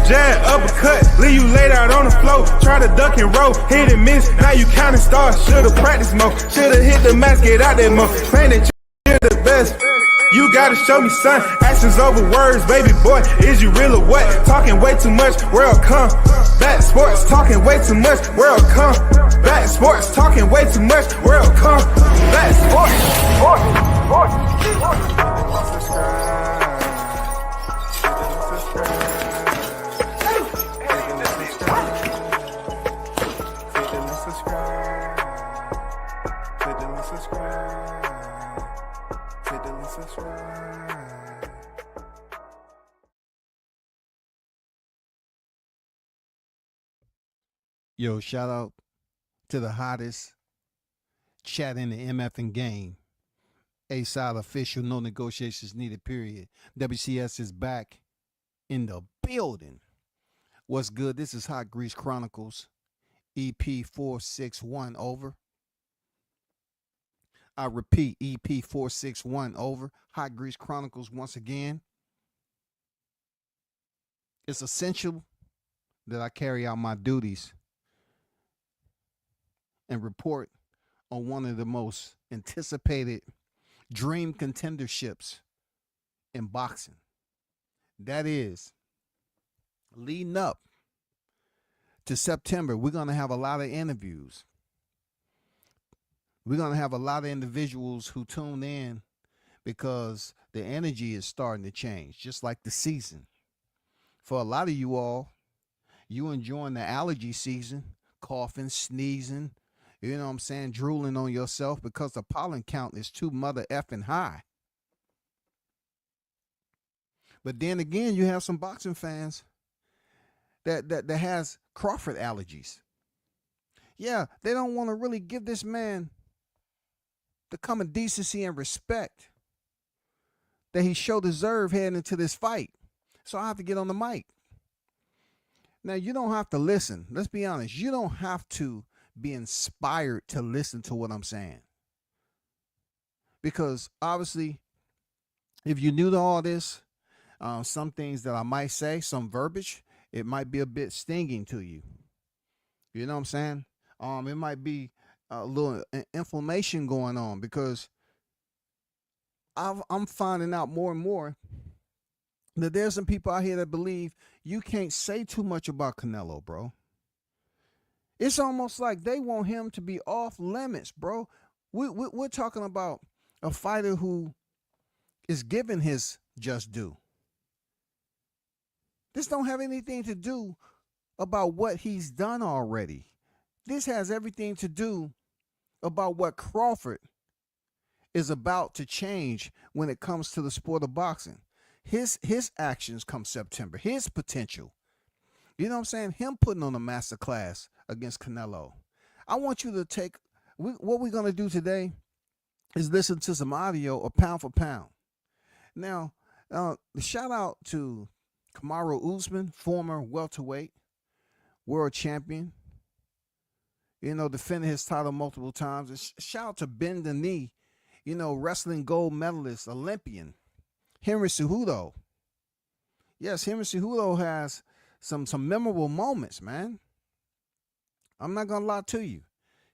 jab, uppercut, leave you laid out on the floor. Try to duck and roll, hit and miss, now you counting stars. Should've practiced more, should've hit the mask, get out that mo. Claim that you're the best. You gotta show me, son. Actions over words, baby boy. Is you real or what? Talking way too much, world combat sports. Talking way too much, world combat sports. Talking way too much, world combat sports. Yo, shout out to the hottest chat in the MFing game. A-side official, no negotiations needed, period. WCS is back in the building. What's good? This is Hot Grease Chronicles, EP 461 over. I repeat, EP 461 over. Hot Grease Chronicles once again. It's essential that I carry out my duties and report on one of the most anticipated dream contenderships in boxing. That is, leading up to September, we're going to have a lot of interviews. We're going to have a lot of individuals who tune in because the energy is starting to change, just like the season. For a lot of you all, you enjoying the allergy season, coughing, sneezing, you know what I'm saying, drooling on yourself because the pollen count is too mother effing high. But then again, you have some boxing fans that has Crawford allergies. Yeah, they don't want to really give this man the common decency and respect that he should deserve heading into this fight. So I have to get on the mic. Now, you don't have to listen. Let's be honest. You don't have to be inspired to listen to what I'm saying. Because obviously, if you're new to all this, some things that I might say, some verbiage, it might be a bit stinging to you. You know what I'm saying? It might be a little inflammation going on because I'm finding out more and more that there's some people out here that believe you can't say too much about Canelo, bro. It's almost like they want him to be off limits, bro. We're talking about a fighter who is given his just due. This don't have anything to do about what he's done already. This has everything to do about what Crawford is about to change when it comes to the sport of boxing. His actions come September, his potential. You know what I'm saying? Him putting on a master class against Canelo. I want you to take, what we're going to do today is listen to some audio of pound for pound. Now, shout out to Kamaru Usman, former welterweight, world champion, you know, defending his title multiple times. And shout out to Ben Denis, you know, wrestling gold medalist, Olympian, Henry Cejudo. Yes, Henry Cejudo has some memorable moments, man. I'm not going to lie to you.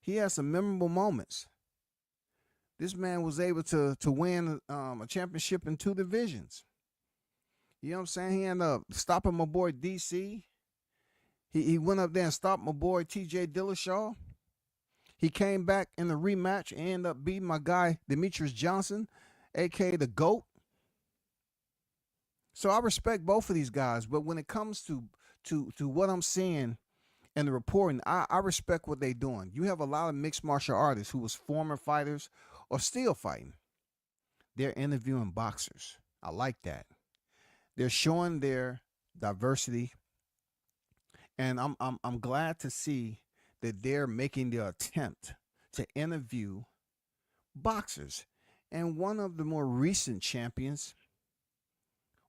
He has some memorable moments. This man was able to win a championship in 2 divisions. You know what I'm saying? He ended up stopping my boy DC. He went up there and stopped my boy TJ Dillashaw. He came back in the rematch and ended up beating my guy Demetrius Johnson, a.k.a. the GOAT. So I respect both of these guys, but when it comes to what I'm seeing and the reporting, I respect what they're doing. You have a lot of mixed martial artists who was former fighters or still fighting. They're interviewing boxers. I like that. They're showing their diversity, and I'm glad to see that they're making the attempt to interview boxers. And one of the more recent champions,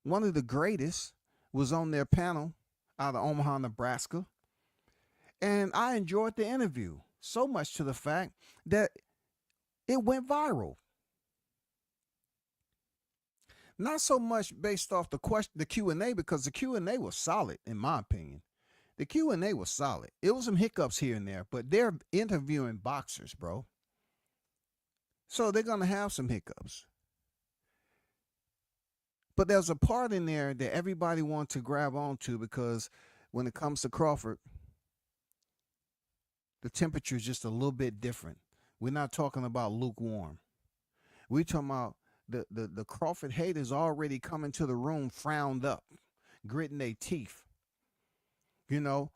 one of the greatest, was on their panel out of Omaha, Nebraska. And I enjoyed the interview so much to the fact that it went viral. Not so much based off the Q&A, because the Q&A was solid in my opinion. The Q&A was solid. It was some hiccups here and there, but they're interviewing boxers, bro. So they're going to have some hiccups. But there's a part in there that everybody wants to grab onto, because when it comes to Crawford, the temperature is just a little bit different. We're not talking about lukewarm. We're talking about the Crawford haters already coming to the room frowned up, gritting their teeth. You know,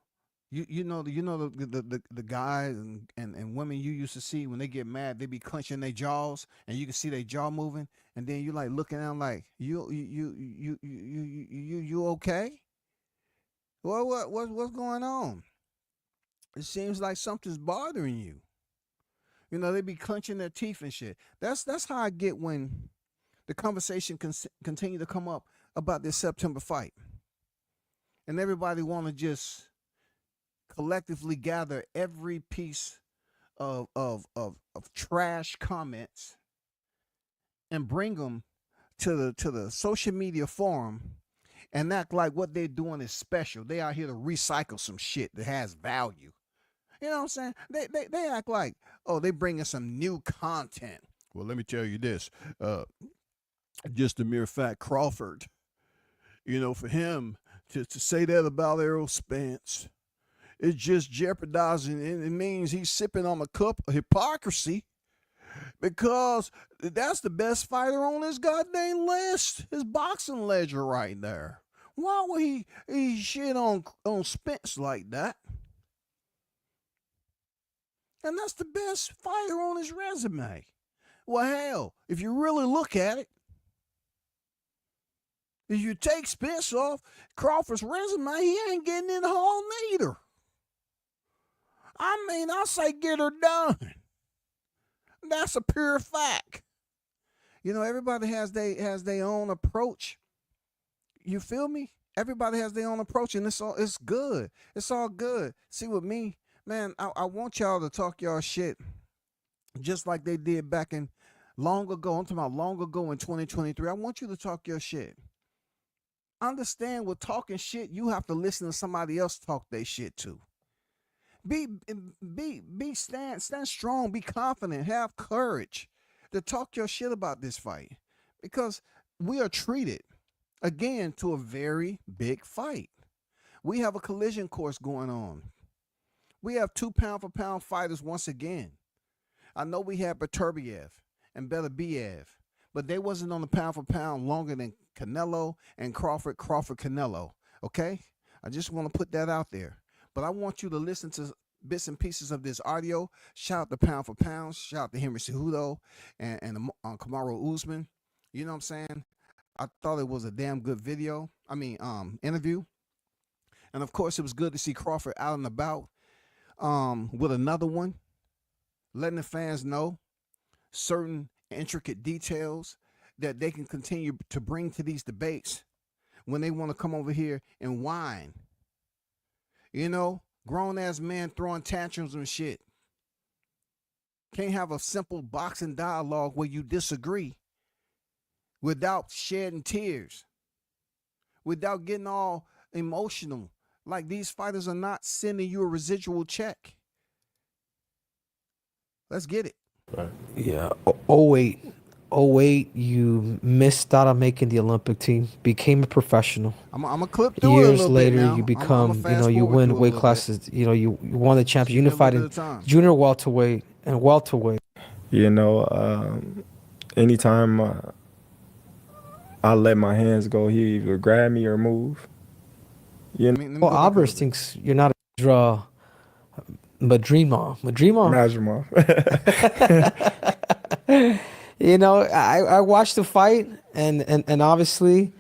you know the guys and women you used to see when they get mad, they be clenching their jaws, and you can see their jaw moving, and then you like looking at them like you okay? Well, what's going on? It seems like something's bothering you. You know, they be clenching their teeth and shit. That's how I get when the conversation continue to come up about this September fight, and everybody want to just collectively gather every piece of trash comments and bring them to the social media forum and act like what they're doing is special. They out here to recycle some shit that has value. You know what I'm saying? They act like, oh, they bringing some new content. Well, let me tell you this. Just the mere fact, Crawford, you know, for him to say that about Errol Spence, it's just jeopardizing, and it means he's sipping on a cup of hypocrisy, because that's the best fighter on his goddamn list, his boxing ledger right there. Why would he shit on Spence like that? And that's the best fighter on his resume. Well, hell, if you really look at it, if you take Spence off Crawford's resume, he ain't getting in the hall neither. I mean, I say get her done. That's a pure fact. You know, everybody has their own approach. You feel me? Everybody has their own approach, and it's good. It's all good. See, with me, man, I want y'all to talk y'all shit just like they did back in long ago. I'm talking about long ago in 2023. I want you to talk your shit. Understand, with talking shit, you have to listen to somebody else talk their shit too. Stand strong, be confident, have courage to talk your shit about this fight, because we are treated again to a very big fight. We have a collision course going on. We have 2 pound for pound fighters once again. I know we had Beterbiev and Beterbiev, but they wasn't on the pound for pound longer than Canelo and Crawford Canelo. Okay, I just want to put that out there. But I want you to listen to bits and pieces of this audio. Shout out to Pound for Pound. Shout out to Henry Cejudo and Kamaru Usman. You know what I'm saying? I thought it was a damn good interview. And of course, it was good to see Crawford out and about with another one, letting the fans know certain intricate details that they can continue to bring to these debates when they want to come over here and whine. You know, grown-ass man throwing tantrums and shit. Can't have a simple boxing dialogue where you disagree without shedding tears, without getting all emotional. Like, these fighters are not sending you a residual check. Let's get it. Right. Yeah. 08, you missed out on making the Olympic team, became a professional. I'm going to clip through it a Years little later, bit now. you become, you fast-forward win through it a weight little classes. bit. You won the championship, Give me a little unified bit in of time. junior welterweight and welterweight. You know, anytime I let my hands go, he either grab me or move. You know, Let me Well, go back a Albers little bit. thinks you're not a draw. Madrimov. Majimov. You know, I watched the fight, and obviously,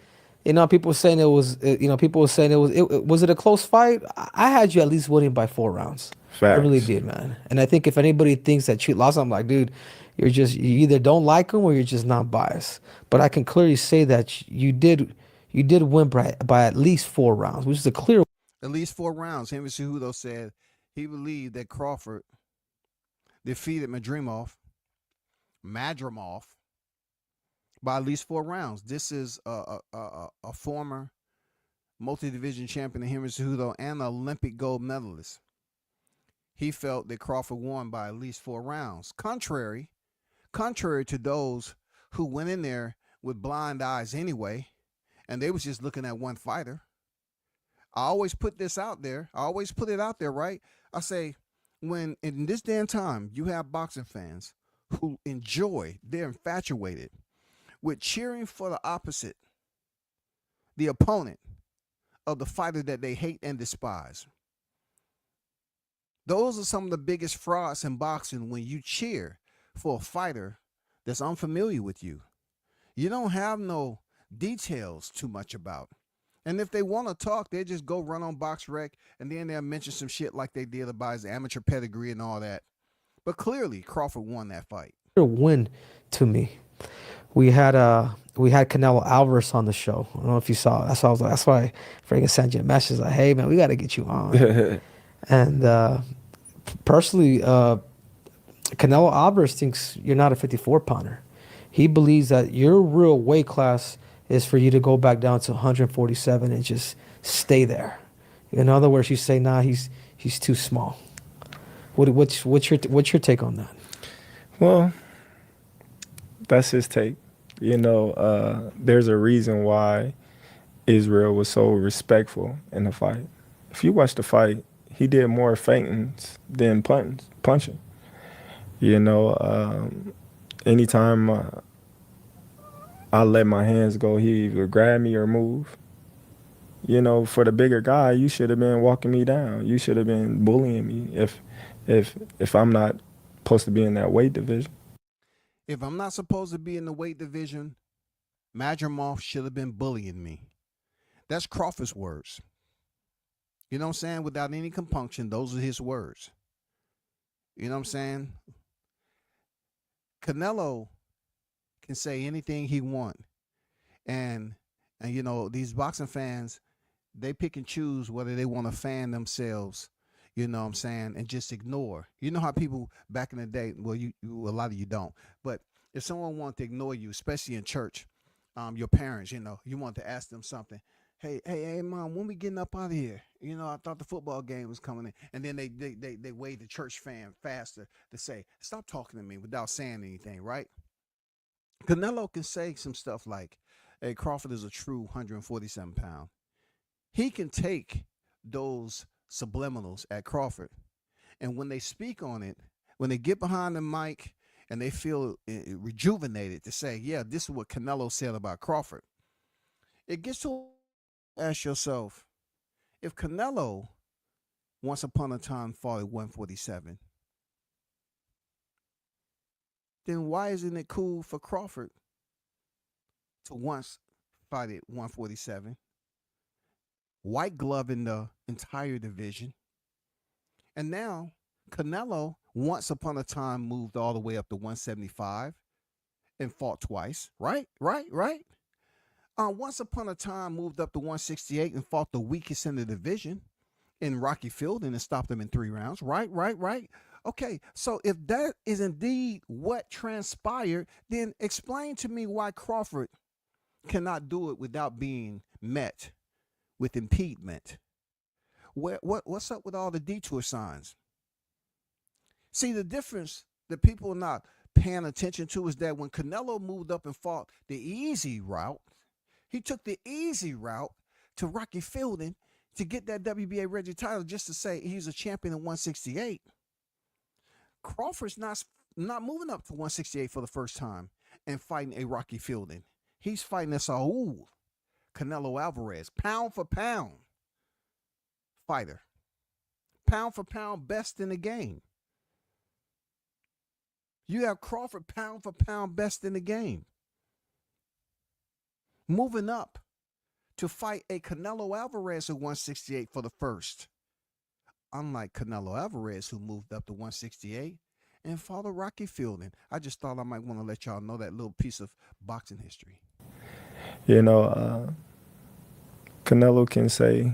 you know, people were saying it was, was it a close fight? I had you at least winning by 4 rounds. I really Facts. did, man. And I think if anybody thinks that Cheat lost, I'm like, dude, you either don't like him or you're just not biased. But I can clearly say that you did win by at least 4 rounds, which is a clear. At least 4 rounds. Henry Cejudo said he believed that Crawford defeated Madrimov by at least 4 rounds. This is a former multi-division champion in Henry Cejudo and Olympic gold medalist. He felt that Crawford won by at least 4 rounds. Contrary to those who went in there with blind eyes anyway, and they was just looking at one fighter. I always put this out there. I always put it out there, right? I say, when in this day and time, you have boxing fans who enjoy, they're infatuated with cheering for the opposite, the opponent of the fighter that they hate and despise. Those are some of the biggest frauds in boxing, when you cheer for a fighter that's unfamiliar with you. You don't have no details too much about. And if they want to talk, they just go run on BoxRec, and then they'll mention some shit like they did about his amateur pedigree and all that. But clearly, Crawford won that fight. Win to me. We had Canelo Alvarez on the show. I don't know if you saw. That's why I was like, that's why I freaking sent you a message like, hey man, we got to get you on. And personally, Canelo Alvarez thinks you're not a 54 pounder. He believes that your real weight class is for you to go back down to 147 and just stay there. In other words, you say, nah, he's too small. What's your take on that? Well, that's his take. You know, there's a reason why Israel was so respectful in the fight. If you watch the fight, he did more feintings than punching. You know, anytime I let my hands go, he either grab me or move. You know, for the bigger guy, you should have been walking me down. You should have been bullying me if I'm not supposed to be in that weight division. If I'm not supposed to be in the weight division, Madrimov should have been bullying me. That's Crawford's words. You know what I'm saying? Without any compunction, those are his words. You know what I'm saying? Canelo can say anything he want. And you know, these boxing fans, they pick and choose whether they want to fan themselves, you know what I'm saying, and just ignore. You know how people back in the day, well, you a lot of you don't, but if someone wanted to ignore you, especially in church, your parents, you know, you want to ask them something. Hey, mom, when we getting up out of here? You know, I thought the football game was coming in. And then they wave the church fan faster to say, stop talking to me, without saying anything, right? Canelo can say some stuff like, hey, Crawford is a true 147 pound. He can take those subliminals at Crawford, and when they speak on it, when they get behind the mic and they feel rejuvenated to say, yeah, this is what Canelo said about Crawford, it gets to ask yourself, if Canelo once upon a time fought at 147, then why isn't it cool for Crawford to once fight at 147, white glove in the entire division, and now Canelo once upon a time moved all the way up to 175 and fought twice, right? Once upon a time moved up to 168 and fought the weakest in the division in Rocky Fielding and stopped him in 3 rounds, right? Okay, so if that is indeed what transpired, then explain to me why Crawford cannot do it without being met with impediment. What's up with all the detour signs? See, the difference that people are not paying attention to is that when Canelo moved up and fought the easy route, he took the easy route to Rocky Fielding to get that WBA Reggie title just to say he's a champion in 168. Crawford's not moving up to 168 for the first time and fighting a Rocky Fielding. He's fighting a Saul Canelo Alvarez, pound for pound fighter. Pound for pound best in the game. You have Crawford pound for pound best in the game. Moving up to fight a Canelo Alvarez at 168 for the first. Unlike Canelo Alvarez, who moved up to 168 and fought a Rocky Fielding. I just thought I might want to let y'all know that little piece of boxing history. You know, Canelo can say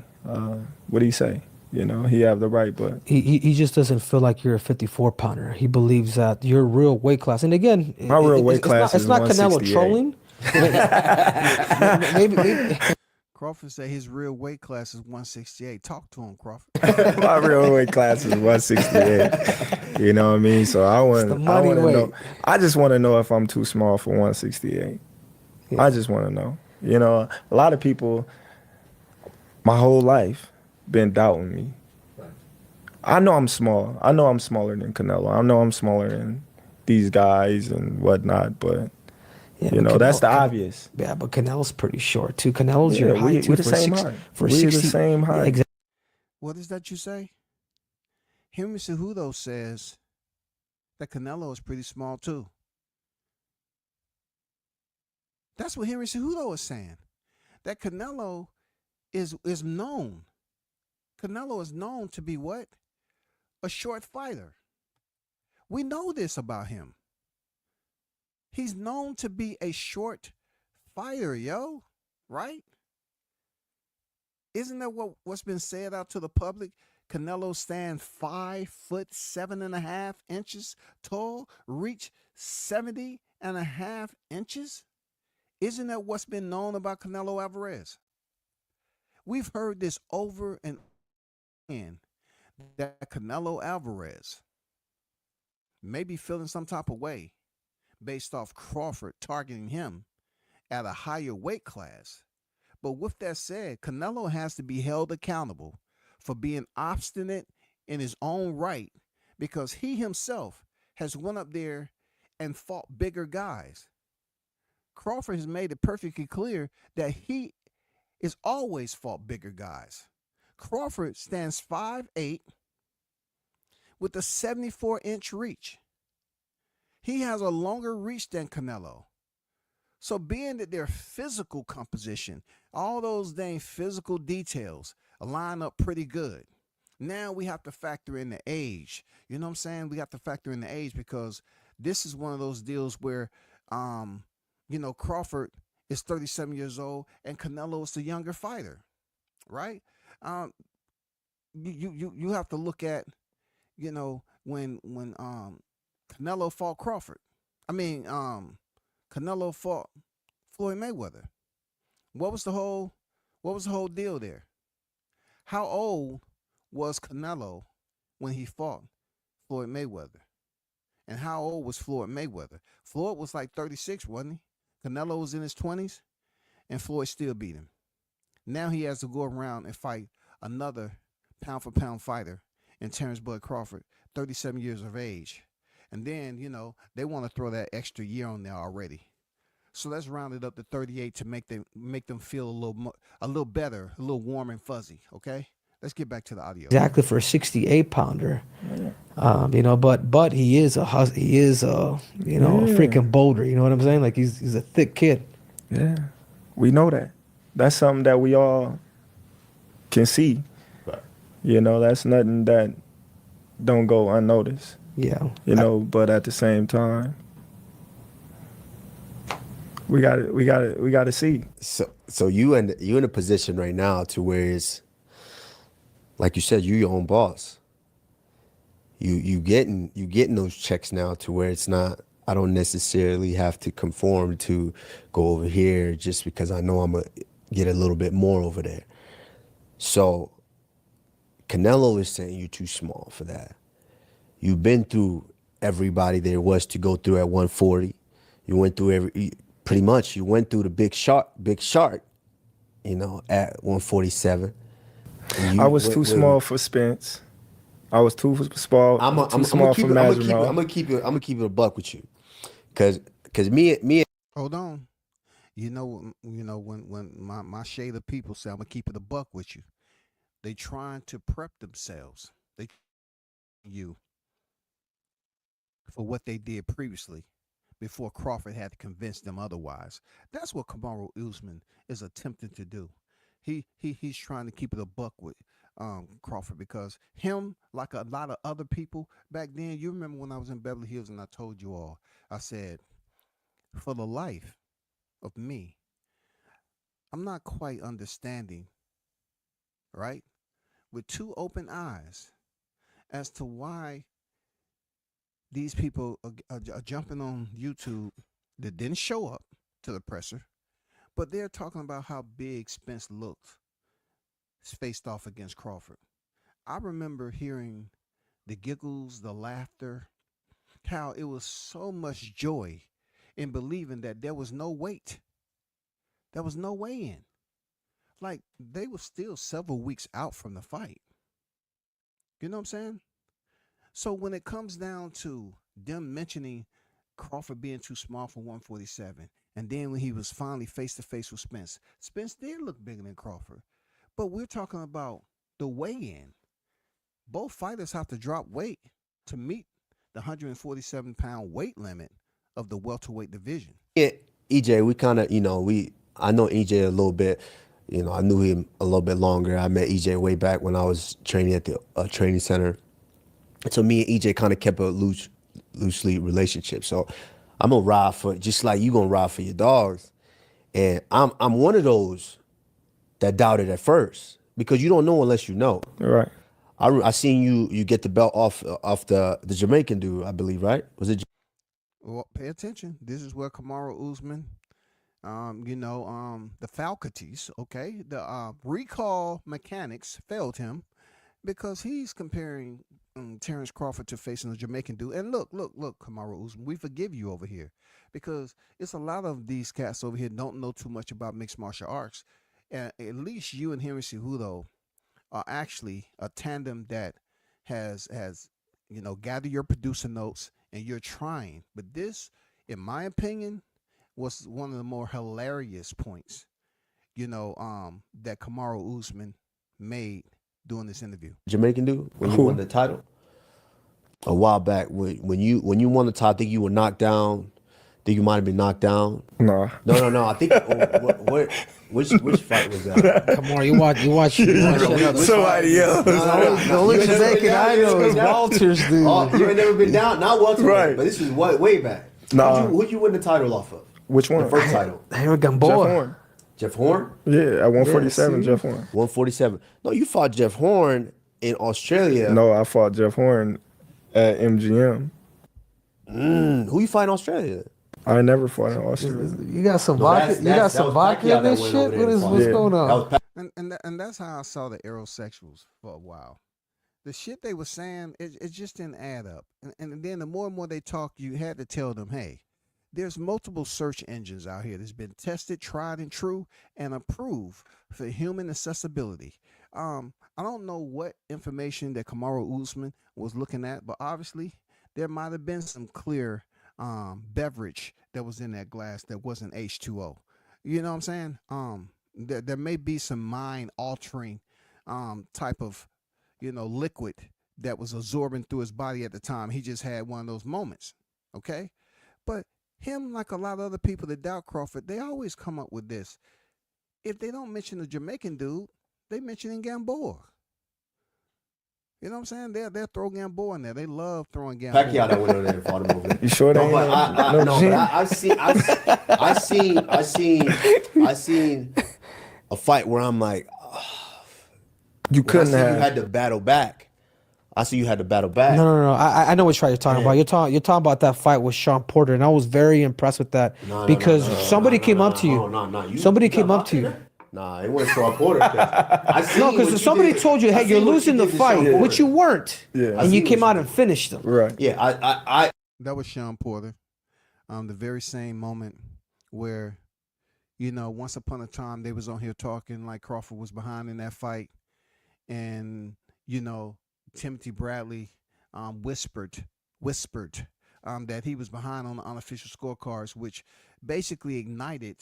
what he say. You know, he have the right, but he just doesn't feel like you're a 54 pounder. He believes that your real weight class, and again, my real weight class is it's not Canelo 168. trolling. Maybe. Crawford said his real weight class is 168. Talk to him, Crawford. My real weight class is 168. You know what I mean? So I It's the want money to know. weight. I just want to know if I'm too small for 168. Yeah. I just want to know. You know, a lot of people my whole life been doubting me. I know I'm small. I know I'm smaller than Canelo. I know I'm smaller than these guys and whatnot, but Yeah, you but know, that's the Canelo- obvious. Yeah, but Canelo's pretty short too. Canelo's Yeah, your height too we the for same six height. for We the 60. same Yeah, height. exactly. What is that you say? Henry Cejudo says that Canelo is pretty small too. That's what Henry Cejudo is saying. That Canelo is known. Canelo is known to be what? A short fighter. We know this about him. He's known to be a short fighter, yo. Right? Isn't that what's been said out to the public? Canelo stands 5'7.5" tall, reach 70.5 inches. Isn't that what's been known about Canelo Alvarez? We've heard this over and again that Canelo Alvarez may be feeling some type of way based off Crawford targeting him at a higher weight class. But with that said, Canelo has to be held accountable for being obstinate in his own right because he himself has went up there and fought bigger guys. Crawford has made it perfectly clear that he is always fought bigger guys. Crawford stands 5'8" with a 74-inch reach. He has a longer reach than Canelo. So being that their physical composition, all those dang physical details line up pretty good. Now we have to factor in the age. You know what I'm saying? We have to factor in the age because this is one of those deals where, Crawford is 37 years old and Canelo is the younger fighter, right? You have to look at, when Canelo fought Crawford. Canelo fought Floyd Mayweather. What was the whole deal there? How old was Canelo when he fought Floyd Mayweather? And how old was Floyd Mayweather? Floyd was like 36, wasn't he? Canelo was in his 20s, and Floyd still beat him. Now he has to go around and fight another pound-for-pound fighter in Terrence Bud Crawford, 37 years of age. And then, they want to throw that extra year on there already. So let's round it up to 38 to make them feel a little better, a little warm and fuzzy. Okay, let's get back to the audio. Exactly for a 68 pounder. But he is a freaking boulder. You know what I'm saying? Like he's a thick kid. Yeah, we know that. That's something that we all can see. Right. You know, that's nothing that don't go unnoticed. Yeah. But at the same time, we got to see. So you in a position right now to where it's like you said, you your own boss. You getting those checks now to where it's not, I don't necessarily have to conform to go over here just because I know I'm gonna get a little bit more over there. So Canelo is saying you're too small for that. You've been through everybody there was to go through at 140. You went through pretty much you went through the big shark, at 147. I was too small for Spence. I was too small. I'm for Masvidal. I'm gonna keep it a buck with you, cause me. Hold on. When my shade of people say I'm gonna keep it a buck with you, they trying to prep themselves. They you for what they did previously before Crawford had to convince them otherwise. That's what Kamaru Usman is attempting to do. He's trying to keep it a buck with Crawford because him, like a lot of other people back then, you remember when I was in Beverly Hills and I told you all, I said, for the life of me, I'm not quite understanding, right, with two open eyes as to why these people are jumping on YouTube that didn't show up to the presser, but they're talking about how big Spence looked faced off against Crawford. I remember hearing the giggles, the laughter, how it was so much joy in believing that there was no weight. There was no way in. Like they were still several weeks out from the fight. You know what I'm saying? So when it comes down to them mentioning Crawford being too small for 147, and then when he was finally face to face with Spence, Spence did look bigger than Crawford. But we're talking about the weigh-in. Both fighters have to drop weight to meet the 147-pound weight limit of the welterweight division. Yeah, EJ, we kind of, I know EJ a little bit. I knew him a little bit longer. I met EJ way back when I was training at the training center. So me and EJ kind of kept a loosely relationship. So I'm gonna ride for, just like you gonna ride for your dogs. And I'm one of those that doubted at first, because you don't know unless you know. Right. I seen you get the belt off the Jamaican dude, I believe, right? Was it? Well, pay attention. This is where Kamaru Usman, the faculties, okay, the recall mechanics failed him, because he's comparing Terrence Crawford to facing a Jamaican dude. And look, Kamaru Usman, we forgive you over here, because it's a lot of these cats over here don't know too much about mixed martial arts. And at least you and Henry Cejudo are actually a tandem that has gathered your producer notes and you're trying. But this, in my opinion, was one of the more hilarious points, that Kamaru Usman made during this interview. Jamaican dude, when you won the title a while back, when you won the title, I think you were knocked down. I think you might have been knocked down. No. I think which fight was that? Come on, you watch. Somebody else. The only Jamaican I know is Walters, dude. Oh, you ain't never been down? Not Walters, Right. But this was way back. Nah. Who'd you win the title off of? Which one? The first title. Henry Jeff Gamboa. Horn. Jeff Horn? Yeah, at 147, see? Jeff Horn. 147. No, you fought Jeff Horn in Australia. No, I fought Jeff Horn at MGM. Who you fight in Australia? I never fought in Australia. You got some vodka. You got some vodka in this shit. What's going on? And that's how I saw the aerosexuals for a while. The shit they were saying, it just didn't add up. And then the more and more they talk, you had to tell them, hey, there's multiple search engines out here that's been tested, tried and true, and approved for human accessibility. I don't know what information that Kamaru Usman was looking at, but obviously there might have been some clear beverage that was in that glass that wasn't H2O. You know what I'm saying? There may be some mind altering type of liquid that was absorbing through his body at the time. He just had one of those moments. Okay, but him, like a lot of other people that doubt Crawford, they always come up with this. If they don't mention the Jamaican dude, they mention Gamboa. You know what I'm saying? They'll throw Gamboa in there. They love throwing Gamboa. Pacquiao that went over there and fought him over there. You sure No, that? but I seen a fight where I'm like, You couldn't you have. had to battle back. I see you had to battle back. No. I know which fight you're talking about. You're talking about that fight with Sean Porter, and I was very impressed with that because somebody came up to you. Somebody came up to you. Nah, it wasn't Sean Porter. Because somebody told you, hey, you're losing the fight, which you weren't. Yeah. And you came out and finished them. Right. Yeah, I That was Sean Porter. The very same moment where, once upon a time they was on here talking like Crawford was behind in that fight, and Timothy Bradley whispered that he was behind on the unofficial scorecards, which basically ignited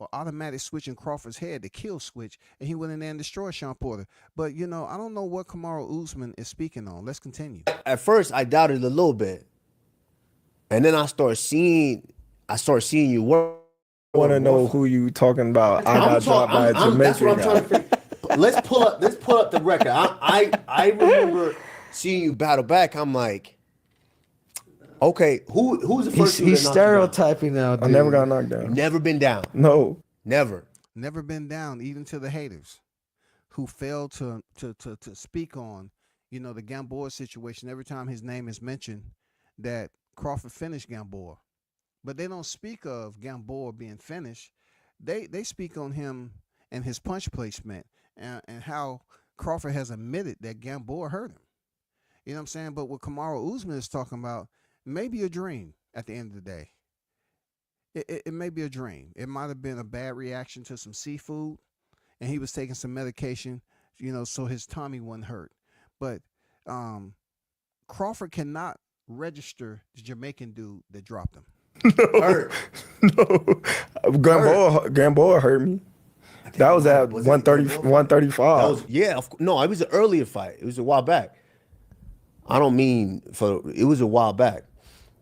or automatic switch in Crawford's head, the kill switch, and he went in there and destroyed Sean Porter. But I don't know what Kamaru Usman is speaking on. Let's continue. at first I doubted a little bit, and then I start seeing you work. I want to know who you talking about. I got dropped by a Jamaican That's what I'm guy. trying to figure. Let's pull up the record. I remember seeing you battle back. I'm like, okay, who's the first? He's stereotyping now, dude. I never got knocked down. Never been down. No. Never. Never been down, even to the haters who failed to speak on, the Gamboa situation. Every time his name is mentioned, that Crawford finished Gamboa. but they don't speak of Gamboa being finished. They speak on him and his punch placement and how Crawford has admitted that Gamboa hurt him. You know what I'm saying? But what Kamaru Usman is talking about may be a dream at the end of the day. It may be a dream. It might have been a bad reaction to some seafood, and he was taking some medication, so his tummy wasn't hurt. But Crawford cannot register the Jamaican dude that dropped him. Hurt. No. Gamboa hurt me. That was at 130, 135. No, it was an earlier fight. It was a while back. I don't mean it was a while back.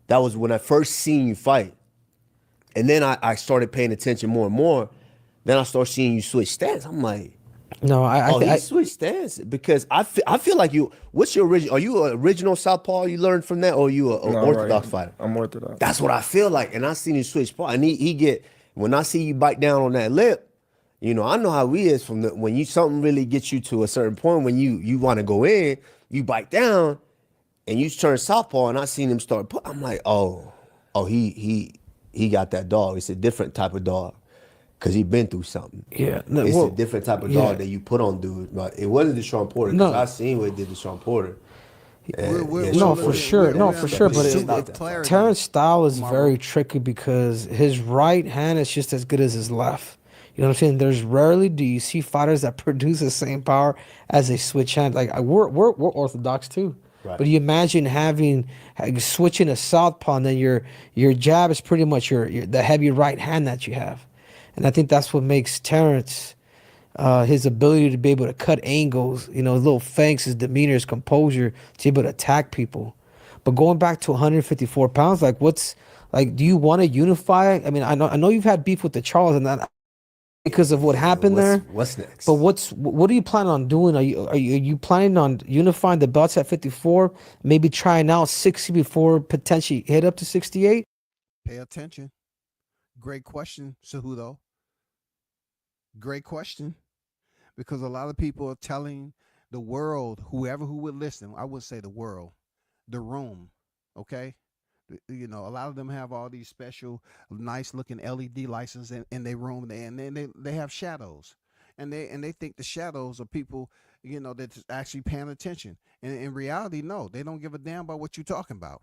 That was when I first seen you fight. And then I started paying attention more and more. Then I started seeing you switch stance. I'm like, No, he switched stance because I feel like you. What's your original? Are you an original southpaw? You learned from that, or are you an orthodox fighter? I'm orthodox. That's what I feel like, and I seen you switch paw, and he get when I see you bite down on that lip. I know how we is from when something really gets you to a certain point when you want to go in, you bite down, and you turn southpaw, and I seen him start. I'm like, he got that dog. It's a different type of dog. Because he been through something. Yeah. It's a different type of dog that you put on dude. But it wasn't Deshaun Porter. Because I seen what he did to Deshaun Porter. For sure. But Terrence's style is very tricky because his right hand is just as good as his left. You know what I'm saying? There's rarely do you see fighters that produce the same power as a switch hand. Like we're orthodox too. Right. But you imagine switching a southpaw and then your jab is pretty much the heavy right hand that you have. And I think that's what makes Terrence, his ability to be able to cut angles, his little feints, his demeanor, his composure, to be able to attack people. But going back to 154 pounds, do you want to unify? I mean, I know you've had beef with the Charles and that because of what happened there. What's next? But what are you planning on doing? Are you planning on unifying the belts at 54? Maybe trying out 60 before potentially hit up to 68? Pay attention. Great question, Cejudo. Great question. Because a lot of people are telling the world, who would listen, I would say the world, the room, okay? A lot of them have all these special, nice looking LED lights in their room, and then they have shadows. And they think the shadows are people, that's actually paying attention. And in reality, no, they don't give a damn about what you're talking about.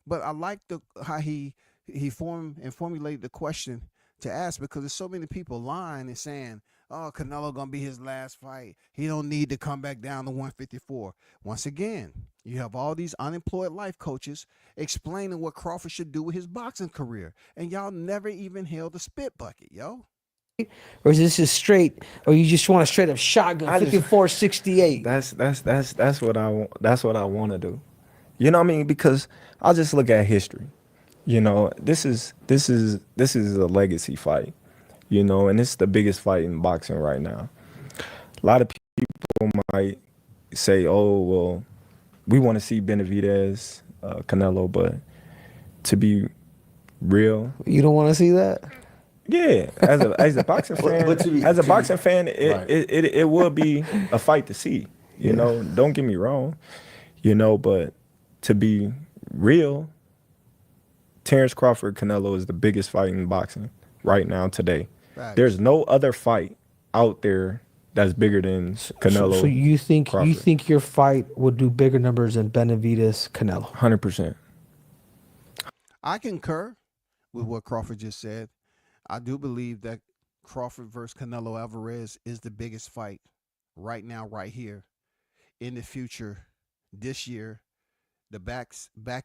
But I like how he formulated the question to ask, because there's so many people lying and saying, oh, Canelo gonna be his last fight. He don't need to come back down to 154. Once again, you have all these unemployed life coaches explaining what Crawford should do with his boxing career, and y'all never even held a spit bucket, yo. Or is this just straight, or you just want a straight up shotgun 54, 68? That's what I want. That's what I want to do. You know what I mean? Because I'll just look at history. This is a legacy fight, and it's the biggest fight in boxing right now. A lot of people might say, oh, well, we want to see Benavidez, Canelo, but to be real. You don't want to see that? Yeah, as a boxing fan, it will be a fight to see, don't get me wrong, but to be real, Terrence Crawford Canelo is the biggest fight in boxing right now today. Right. There's no other fight out there that's bigger than Canelo. So you think Crawford. Your fight would do bigger numbers than Benavidez Canelo? 100%. I concur with what Crawford just said. I do believe that Crawford versus Canelo Alvarez is the biggest fight right now, right here, in the future, this year. The back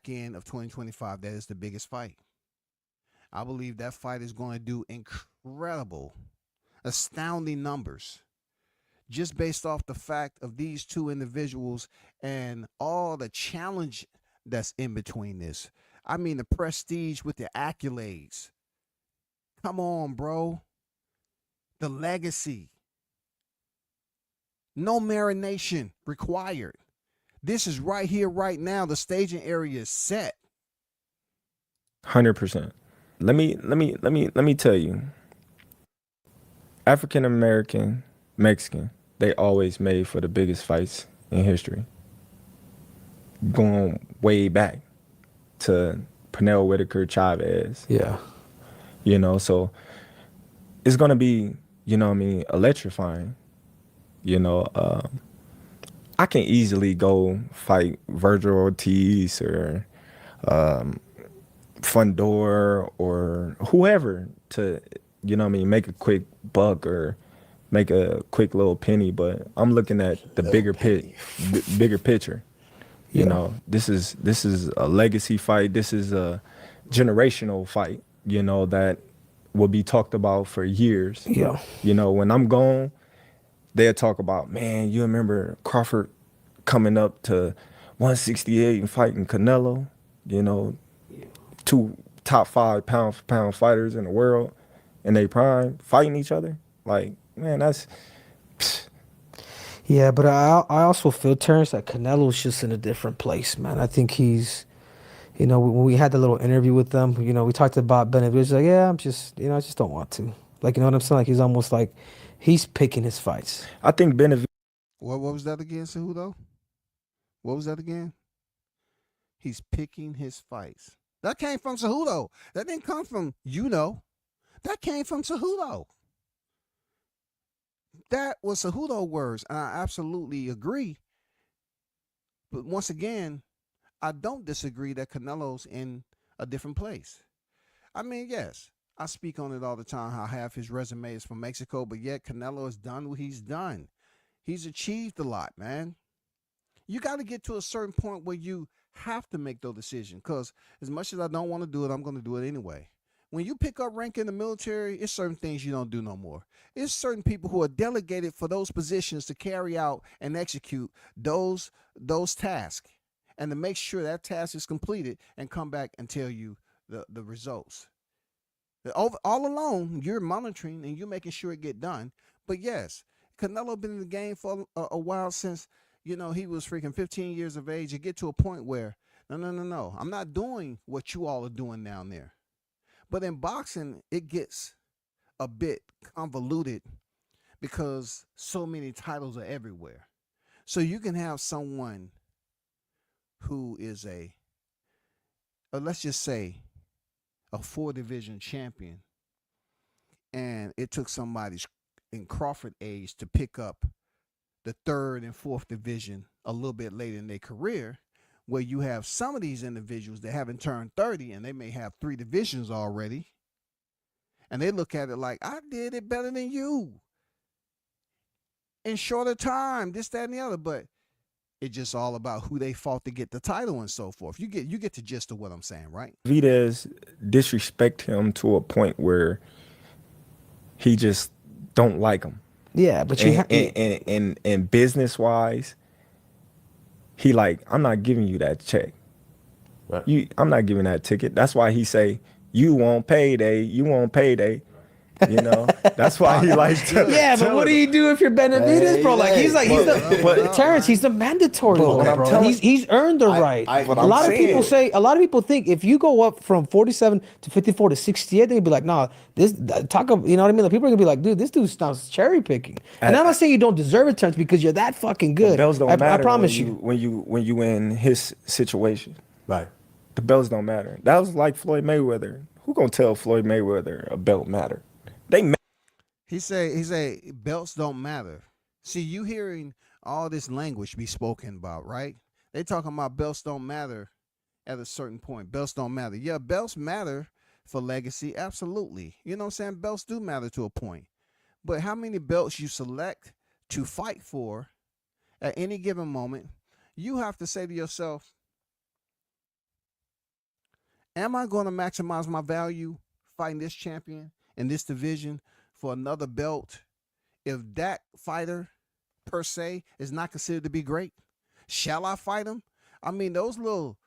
end of 2025, that is the biggest fight. I believe that fight is going to do incredible, astounding numbers, just based off the fact of these two individuals and all the challenge that's in between this. I mean, the prestige with the accolades. Come on, bro. The legacy. No marination required. This is right here, right now. The staging area is set. 100%. Let me tell you. African American, Mexican, they always made for the biggest fights in history. Going way back to Pernell Whitaker Chavez. Yeah. You know, so it's gonna be, you know what I mean, electrifying. You know, I can easily go fight Virgil Ortiz or Fundor or whoever to, you know what I mean, make a quick buck or make a quick little penny. But I'm looking at the bigger bigger picture. You know, this is a legacy fight. This is a generational fight, you know, that will be talked about for years. Yeah. You know, when I'm gone, they'll talk about, man, you remember Crawford coming up to 168 and fighting Canelo, you know, 2 top 5 pound for pound fighters in the world in their prime fighting each other. Like, man, that's... Yeah, but I also feel, Terrence, that Canelo's just in a different place, man. I think he's, you know, when we had the little interview with them, you know, we talked about Benavidez. Like, yeah, I'm just, you know, I just don't want to. Like, you know what I'm saying? Like, he's almost like he's picking his fights. I think Benavidez... What was that again, Cejudo? What was that again? He's picking his fights. That came from Cejudo. That didn't come from, you know. That came from Cejudo. That was Cejudo words, and I absolutely agree. But once again, I don't disagree that Canelo's in a different place. I mean, yes, I speak on it all the time, how half his resume is from Mexico, but yet Canelo has done what he's done. He's achieved a lot, man. You got to get to a certain point where you have to make those decisions, because as much as I don't want to do it, I'm going to do it anyway. When you pick up rank in the military, it's certain things you don't do no more. It's certain people who are delegated for those positions to carry out and execute those tasks and to make sure that task is completed and come back and tell you the results. All along, you're monitoring and you're making sure it get done. But yes, Canelo been in the game for a while since, you know, he was freaking 15 years of age. You get to a point where, no, I'm not doing what you all are doing down there. But in boxing, it gets a bit convoluted because so many titles are everywhere. So you can have someone who is let's just say, a 4-division champion, and it took somebody in Crawford age to pick up the 3rd and 4th division a little bit later in their career, where you have some of these individuals that haven't turned 30 and they may have 3 divisions already. And they look at it like, I did it better than you in shorter time, this, that, and the other. But it's just all about who they fought to get the title and so forth. You get the gist of what I'm saying, right? Benavidez disrespect him to a point where he just don't like him. Yeah, but and business wise, he like, I'm not giving you that check. Right. I'm not giving that ticket. That's why he say, you want payday. You want payday. You know, that's why he likes to. Yeah, but what do you do if you're Benavidez, bro? Like he's Terrence. He's the mandatory one, bro. He's earned the right. A lot of people think if you go up from 47 to 54 to 68, they'd be like, nah, you know what I mean? Like, people are gonna be like, dude, this dude sounds cherry picking. And I'm not saying you don't deserve it, Terrence, because you're that fucking good. The bells don't matter. I promise when you in his situation, right? The belts don't matter. That was like Floyd Mayweather. Who gonna tell Floyd Mayweather a belt matter? He say belts don't matter. See, you hearing all this language be spoken about, right? They talking about belts don't matter at a certain point. Belts don't matter. Yeah, belts matter for legacy, absolutely. You know what I'm saying? Belts do matter to a point. But how many belts you select to fight for at any given moment, you have to say to yourself, am I going to maximize my value fighting this champion in this division for another belt if that fighter per se is not considered to be great? Shall I fight him? I mean, those little,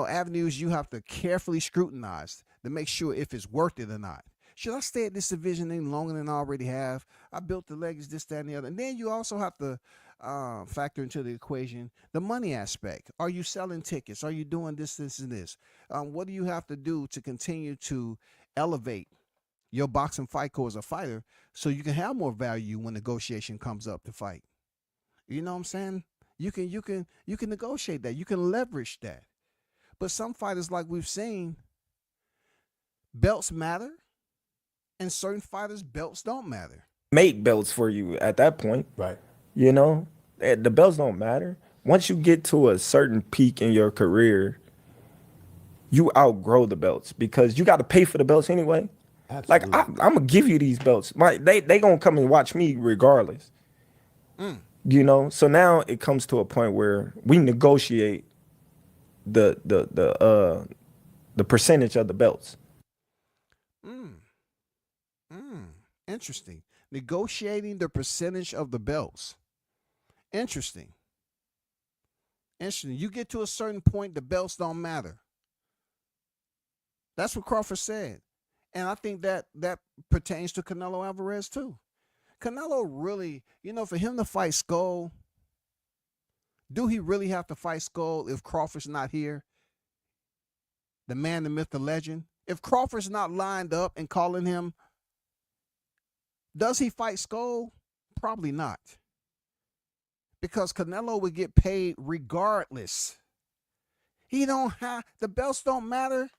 avenues you have to carefully scrutinize to make sure if it's worth it or not. Should I stay at this division any longer than I already have? I built the legs, this, that, and the other. And then you also have to factor into the equation the money aspect. Are you selling tickets? Are you doing this, this, and this? What do you have to do to continue to elevate your boxing fight core as a fighter so you can have more value when negotiation comes up to fight? You know what I'm saying? You can negotiate that. You can leverage that. But some fighters, like we've seen, belts matter, and certain fighters, belts don't matter. Make belts for you at that point. Right. You know, the belts don't matter. Once you get to a certain peak in your career, you outgrow the belts because you got to pay for the belts anyway. Absolutely. Like I'm gonna give you these belts. They gonna come and watch me regardless. You know. So now it comes to a point where we negotiate the percentage of the belts. Interesting. Negotiating the percentage of the belts. Interesting. You get to a certain point, the belts don't matter. That's what Crawford said. And I think that pertains to Canelo Alvarez too. Canelo really, for him to fight Skull, do he really have to fight Skull if Crawford's not here? The man, the myth, the legend. If Crawford's not lined up and calling him, does he fight Skull? Probably not. Because Canelo would get paid regardless. The belts don't matter.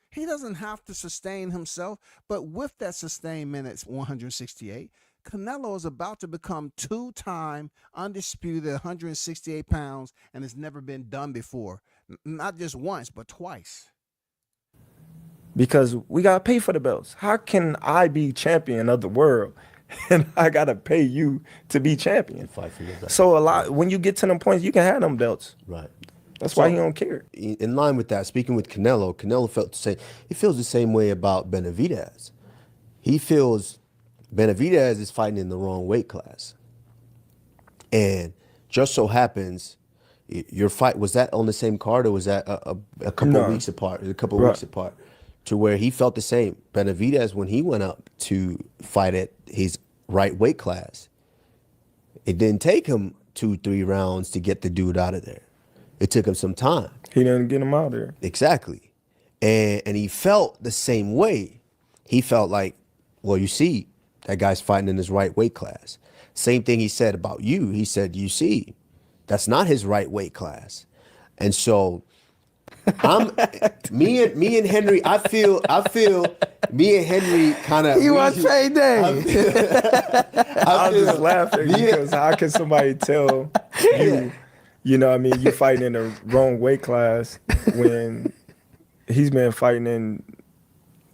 He doesn't have to sustain himself. But with that sustainment at 168, Canelo is about to become 2-time undisputed 168 pounds, and it's never been done before. Not just once, but twice. Because we gotta pay for the belts. How can I be champion of the world and I gotta pay you to be champion? Fight for your belt. So when you get to them points, you can have them belts. Right. That's why he don't care. In line with that, speaking with Canelo felt the same. He feels the same way about Benavidez. He feels Benavidez is fighting in the wrong weight class. And just so happens, your fight, was that on the same card or was that a couple of weeks apart? A couple of weeks apart. To where he felt the same. Benavidez, when he went up to fight at his right weight class, it didn't take him 2-3 rounds to get the dude out of there. It took him some time. He didn't get him out there. Exactly. And he felt the same way. He felt like, well, you see, that guy's fighting in his right weight class. Same thing he said about you. He said, you see, that's not his right weight class. And so me and Henry, I feel me and Henry kind of. You want payday? I'm just laughing because how can somebody tell you, you're fighting in the wrong weight class when he's been fighting in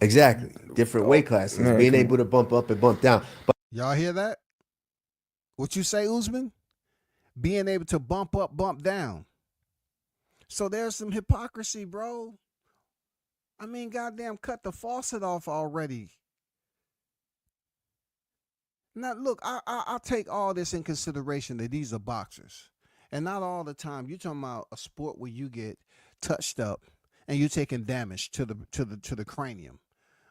exactly different weight classes, being able to bump up and bump down. But y'all hear that? What you say, Usman? Being able to bump up, bump down. So there's some hypocrisy, bro. I mean, goddamn, cut the faucet off already. Now, look, I'll take all this in consideration that these are boxers. And not all the time. You're talking about a sport where you get touched up and you're taking damage to the cranium.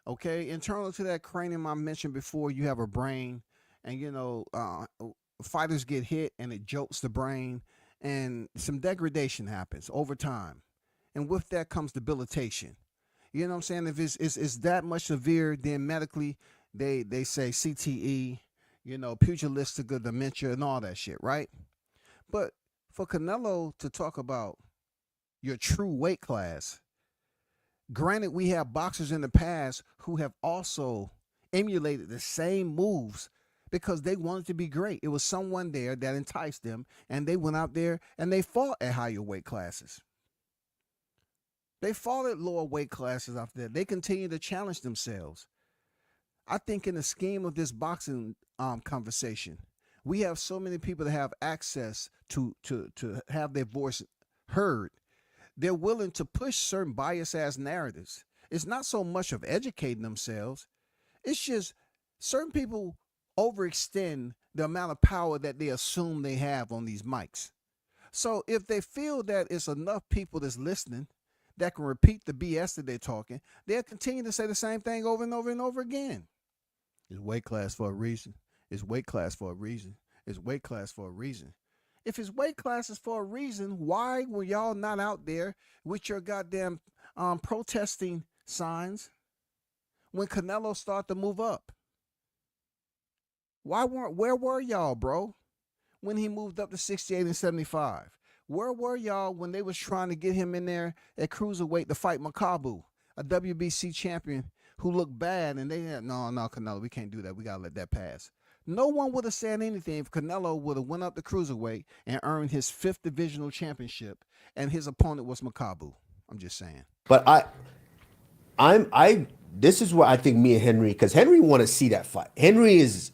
Okay? Internal to that cranium I mentioned before, you have a brain. And, fighters get hit and it jolts the brain. And some degradation happens over time. And with that comes debilitation. You know what I'm saying? If it's that much severe, then medically they say CTE, pugilistic dementia and all that shit, right? But for Canelo to talk about your true weight class, granted we have boxers in the past who have also emulated the same moves because they wanted to be great. It was someone there that enticed them, and they went out there and they fought at higher weight classes. They fought at lower weight classes after that. They continue to challenge themselves. I think in the scheme of this boxing conversation, we have so many people that have access to have their voice heard. They're willing to push certain bias-ass narratives. It's not so much of educating themselves. It's just certain people overextend the amount of power that they assume they have on these mics. So if they feel that it's enough people that's listening that can repeat the BS that they're talking, they'll continue to say the same thing over and over and over again. It's weight class for a reason. It's weight class for a reason. It's weight class for a reason. If it's weight classes for a reason, why were y'all not out there with your goddamn protesting signs when Canelo started to move up? Where were y'all, bro, when he moved up to 68 and 75? Where were y'all when they was trying to get him in there at cruiserweight to fight Makabu, a WBC champion who looked bad, and they had, no, Canelo, we can't do that. We got to let that pass. No one would have said anything if Canelo would have went up to cruiserweight and earned his 5th divisional championship, and his opponent was Makabu. I'm just saying. But this is where I think me and Henry, because Henry want to see that fight. Henry is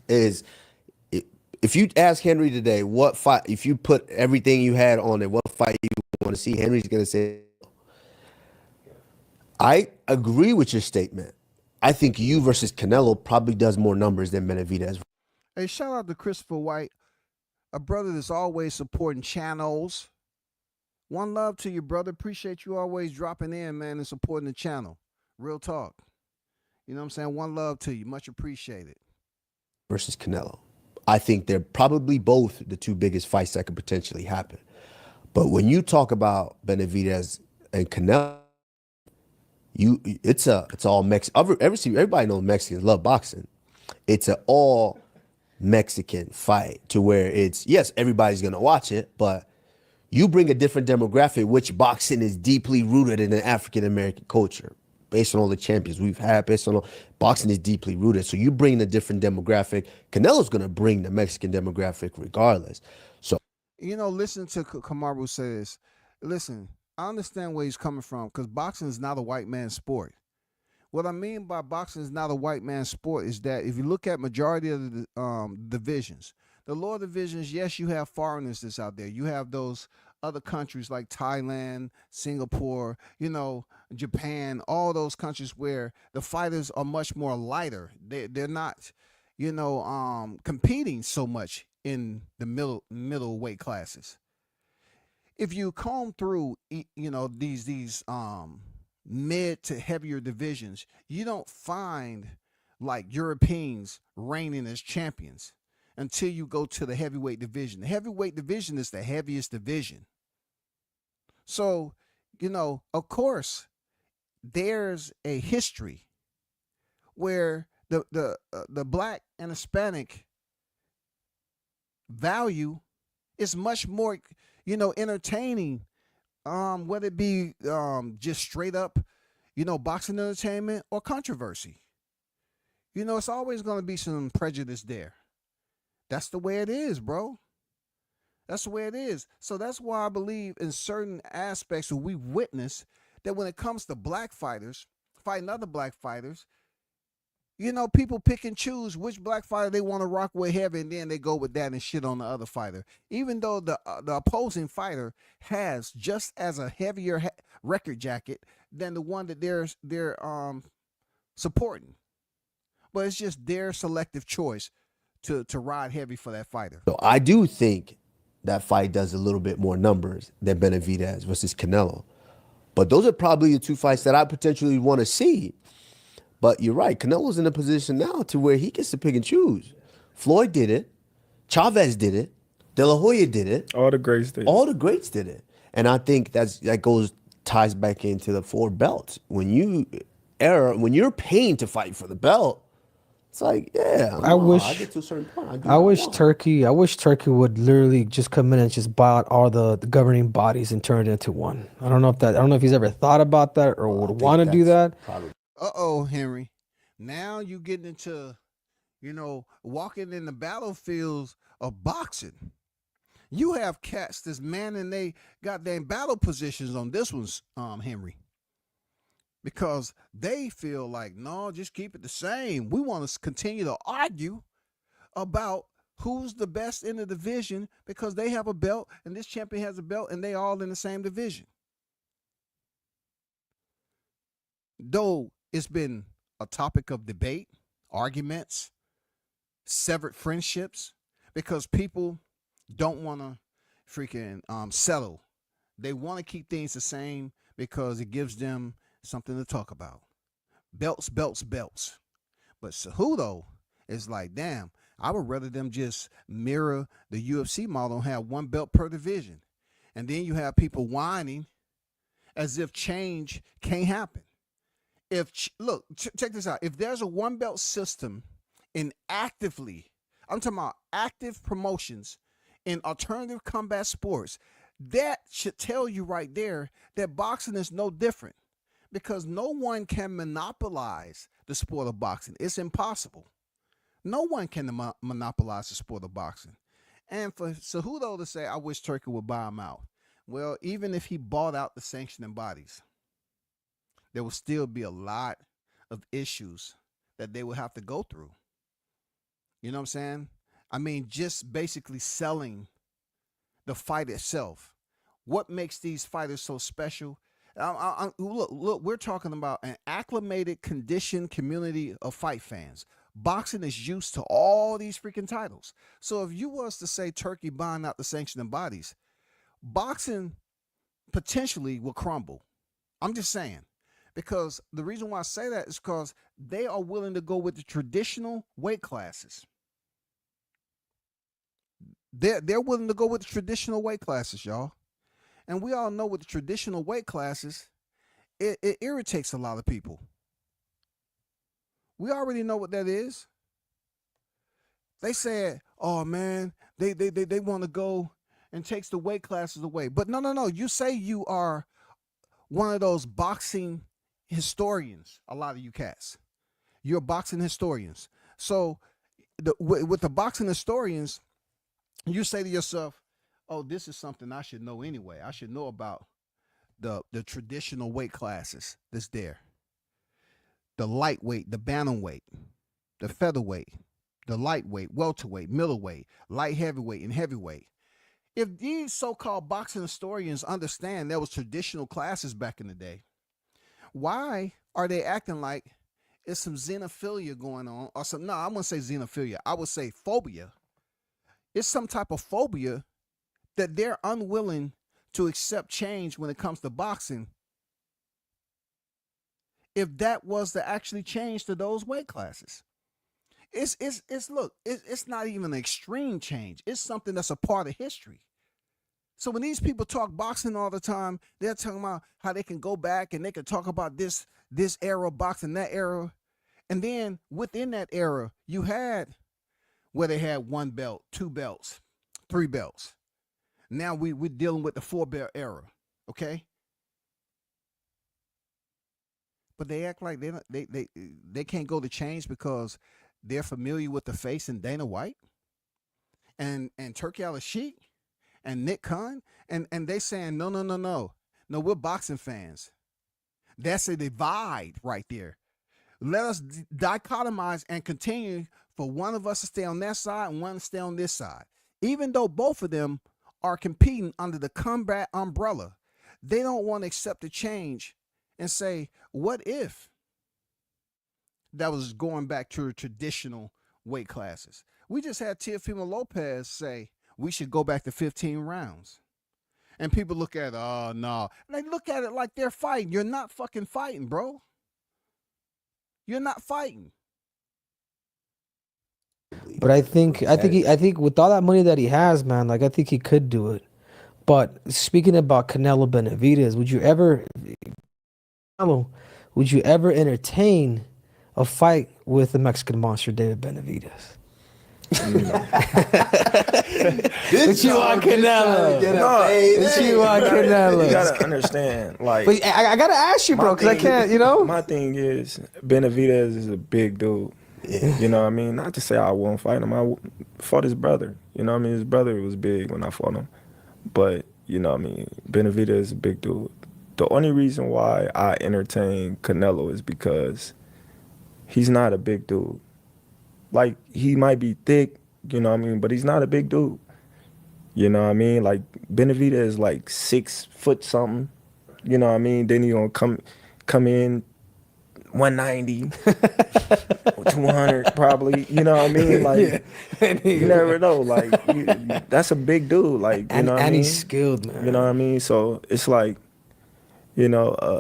if you ask Henry today what fight, if you put everything you had on it, what fight you want to see, Henry's gonna say, I agree with your statement. I think you versus Canelo probably does more numbers than Benavidez. Hey, shout out to Christopher White, a brother that's always supporting channels. One love to you, brother. Appreciate you always dropping in, man, and supporting the channel. Real talk. You know what I'm saying? One love to you. Much appreciated. Versus Canelo. I think they're probably both the 2 biggest fights that could potentially happen. But when you talk about Benavidez and Canelo, it's all Mexican. Everybody knows Mexicans love boxing. It's an all Mexican fight to where it's, yes, everybody's gonna watch it, but you bring a different demographic, which boxing is deeply rooted in the African American culture. Based on all the champions we've had, boxing is deeply rooted. So you bring a different demographic. Canelo's gonna bring the Mexican demographic regardless. So, listen to Kamaru say this. Listen, I understand where he's coming from, because boxing is not a white man's sport. What I mean by boxing is not a white man's sport is that if you look at majority of the divisions, the lower divisions, yes, you have foreigners that's out there. You have those other countries like Thailand, Singapore, Japan, all those countries where the fighters are much more lighter. They're not, competing so much in the middle weight classes. If you comb through, these mid to heavier divisions, you don't find like Europeans reigning as champions until you go to the heavyweight division. The heavyweight division is the heaviest division. So, of course, there's a history where the black and Hispanic value is much more, entertaining, whether it be just straight up, boxing entertainment or controversy. It's always going to be some prejudice there. That's the way it is, bro. That's the way it is. So that's why I believe in certain aspects that we've witnessed that when it comes to black fighters fighting other black fighters, people pick and choose which black fighter they want to rock with heavy, and then they go with that and shit on the other fighter. Even though the opposing fighter has just as a heavier record jacket than the one that they're supporting. But it's just their selective choice to ride heavy for that fighter. So I do think that fight does a little bit more numbers than Benavidez versus Canelo. But those are probably the 2 fights that I potentially want to see. But you're right, Canelo's in a position now to where he gets to pick and choose. Floyd did it. Chavez did it. De La Hoya did it. All the greats did it. All the greats did it. And I think ties back into the 4 belts. When you're paying to fight for the belt, it's like, yeah, I get to a certain point. I wish Turkey would literally just come in and just buy out all the governing bodies and turn it into one. I don't know if he's ever thought about that or would want to do that. Probably. Henry. Now you getting into, walking in the battlefields of boxing. You have cats that's manning they goddamn battle positions on this one's, Henry. Because they feel like, no, just keep it the same. We want to continue to argue about who's the best in the division because they have a belt and this champion has a belt and they all in the same division. Though it's been a topic of debate, arguments, severed friendships, because people don't want to freaking settle. They want to keep things the same because it gives them something to talk about. Belts. But Cejudo is like, damn, I would rather them just mirror the UFC model and have 1 belt per division. And then you have people whining as if change can't happen. Check this out. If there's a 1 belt system in I'm talking about active promotions in alternative combat sports, That should tell you right there that boxing is no different, because no one can monopolize the sport of boxing. It's impossible. No one can monopolize the sport of boxing. And for Cejudo to say, I wish Turkey would buy him out. Well, even if he bought out the sanctioning bodies, there will still be a lot of issues that they will have to go through. You know what I'm saying? I mean, just basically selling the fight itself. What makes these fighters so special? Look, we're talking about an acclimated, conditioned community of fight fans. Boxing is used to all these freaking titles. So if you was to say Turkey buying out the sanctioning bodies, boxing potentially will crumble. I'm just saying. Because the reason why I say that is because they are willing to go with the traditional weight classes. They're willing to go with the traditional weight classes, y'all. And we all know with the traditional weight classes, it irritates a lot of people. We already know what that is. They said, oh man, they want to go and takes the weight classes away. But no. You say you are one of those boxing historians, a lot of you cats. You're boxing historians. So with the boxing historians, you say to yourself, oh, this is something I should know anyway. I should know about the traditional weight classes that's there. The lightweight, the bantamweight, the featherweight, the lightweight, welterweight, middleweight, light heavyweight, and heavyweight. If these so-called boxing historians understand there was traditional classes back in the day, why are they acting like it's some xenophilia going on? Or some, no, I wouldn't say xenophilia. I would say phobia. It's some type of phobia that they're unwilling to accept change when it comes to boxing. If that was to actually change to those weight classes, it's not even an extreme change. It's something that's a part of history. So when these people talk boxing all the time, they're talking about how they can go back and they can talk about this era of boxing, that era. And then within that era, you had where they had 1 belt, 2 belts, 3 belts. Now we're dealing with the 4-belt era, okay? But they act like they can't go to change because they're familiar with the face and Dana White and Turki Al-Sheikh and Nick Khan, and they saying no, we're boxing fans. That's a divide right there. Let us dichotomize and continue for one of us to stay on that side and one to stay on this side. Even though both of them are competing under the combat umbrella, they don't want to accept the change and say, what if that was going back to the traditional weight classes? We just had Teofimo Lopez say we should go back to 15 rounds. And people look at it, oh, no. They look at it like they're fighting. You're not fucking fighting, bro. You're not fighting. But I think with all that money that he has, man, like I think he could do it. But speaking about Canelo Benavidez, would you ever entertain a fight with the Mexican monster David Benavidez? What you want, Canelo? What you want, Canelo? You gotta understand, like. But I gotta ask you, bro, because I can't, My thing is, Benavidez is a big dude. Yeah. You know what I mean? Not to say I won't fight him. I fought his brother. You know what I mean? His brother was big when I fought him. But, you know what I mean? Benavidez is a big dude. The only reason why I entertain Canelo is because he's not a big dude. Like, he might be thick, you know what I mean? But he's not a big dude. You know what I mean? Like, Benavidez is like 6 foot something. You know what I mean? Then he gonna come in 190, 200 probably. You know what I mean? Like, you never know. Like, that's a big dude. Like, you know what I mean? And he's skilled, man. You know what I mean? So it's like, I might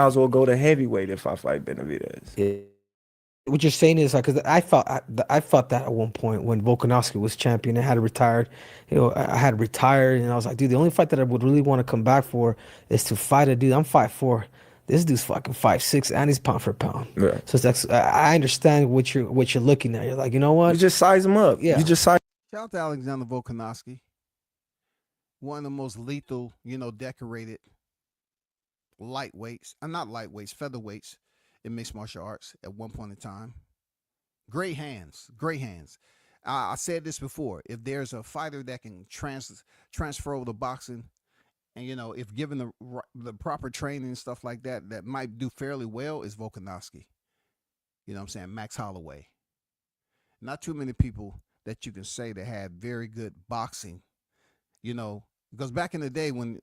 as well go to heavyweight if I fight Benavidez. Yeah. What you're saying is like, because I fought that at one point when Volkanovski was champion. I had retired, I had retired, and I was like, dude, the only fight that I would really want to come back for is to fight a dude. I'm 5'4". This dude's fucking 5'6", and he's pound for pound. Yeah. So that's, I understand what you're looking at. You're like, you know what? You just size him up. Yeah. You just size. Shout out to Alexander Volkanovski. one of the most lethal, decorated lightweights, not lightweights, featherweights in mixed martial arts at one point in time. Great hands, great hands. I said this before. If there's a fighter that can transfer over to boxing, and if given the proper training and stuff like that, that might do fairly well, is Volkanovski. You know what I'm saying? Max Holloway. Not too many people that you can say that had very good boxing. Because back in the day when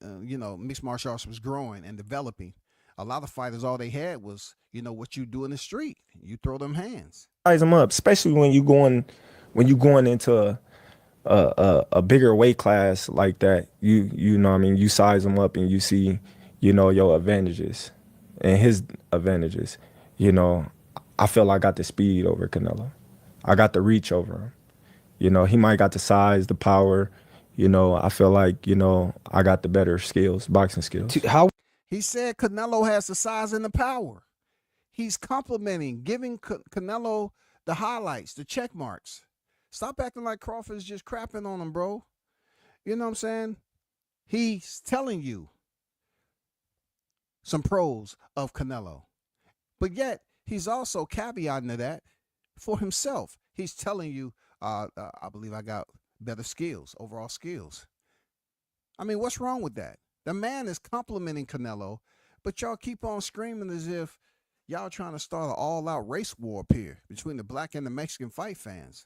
mixed martial arts was growing and developing, a lot of fighters, all they had was what you do in the street. You throw them hands. Size them up, especially when you going into a bigger weight class like that. You know what I mean, you size them up and you see your advantages and his advantages. I feel I got the speed over Canelo. I got the reach over him. He might got the size, the power. I feel like I got the better skills, boxing skills. He said Canelo has the size and the power. He's complimenting, giving Canelo the highlights, the check marks. Stop acting like Crawford's just crapping on him, bro. You know what I'm saying? He's telling you some pros of Canelo. But yet, he's also caveating to that for himself. He's telling you, I believe I got better skills, overall skills. I mean, what's wrong with that? The man is complimenting Canelo, but y'all keep on screaming as if y'all trying to start an all-out race war up here between the black and the Mexican fight fans.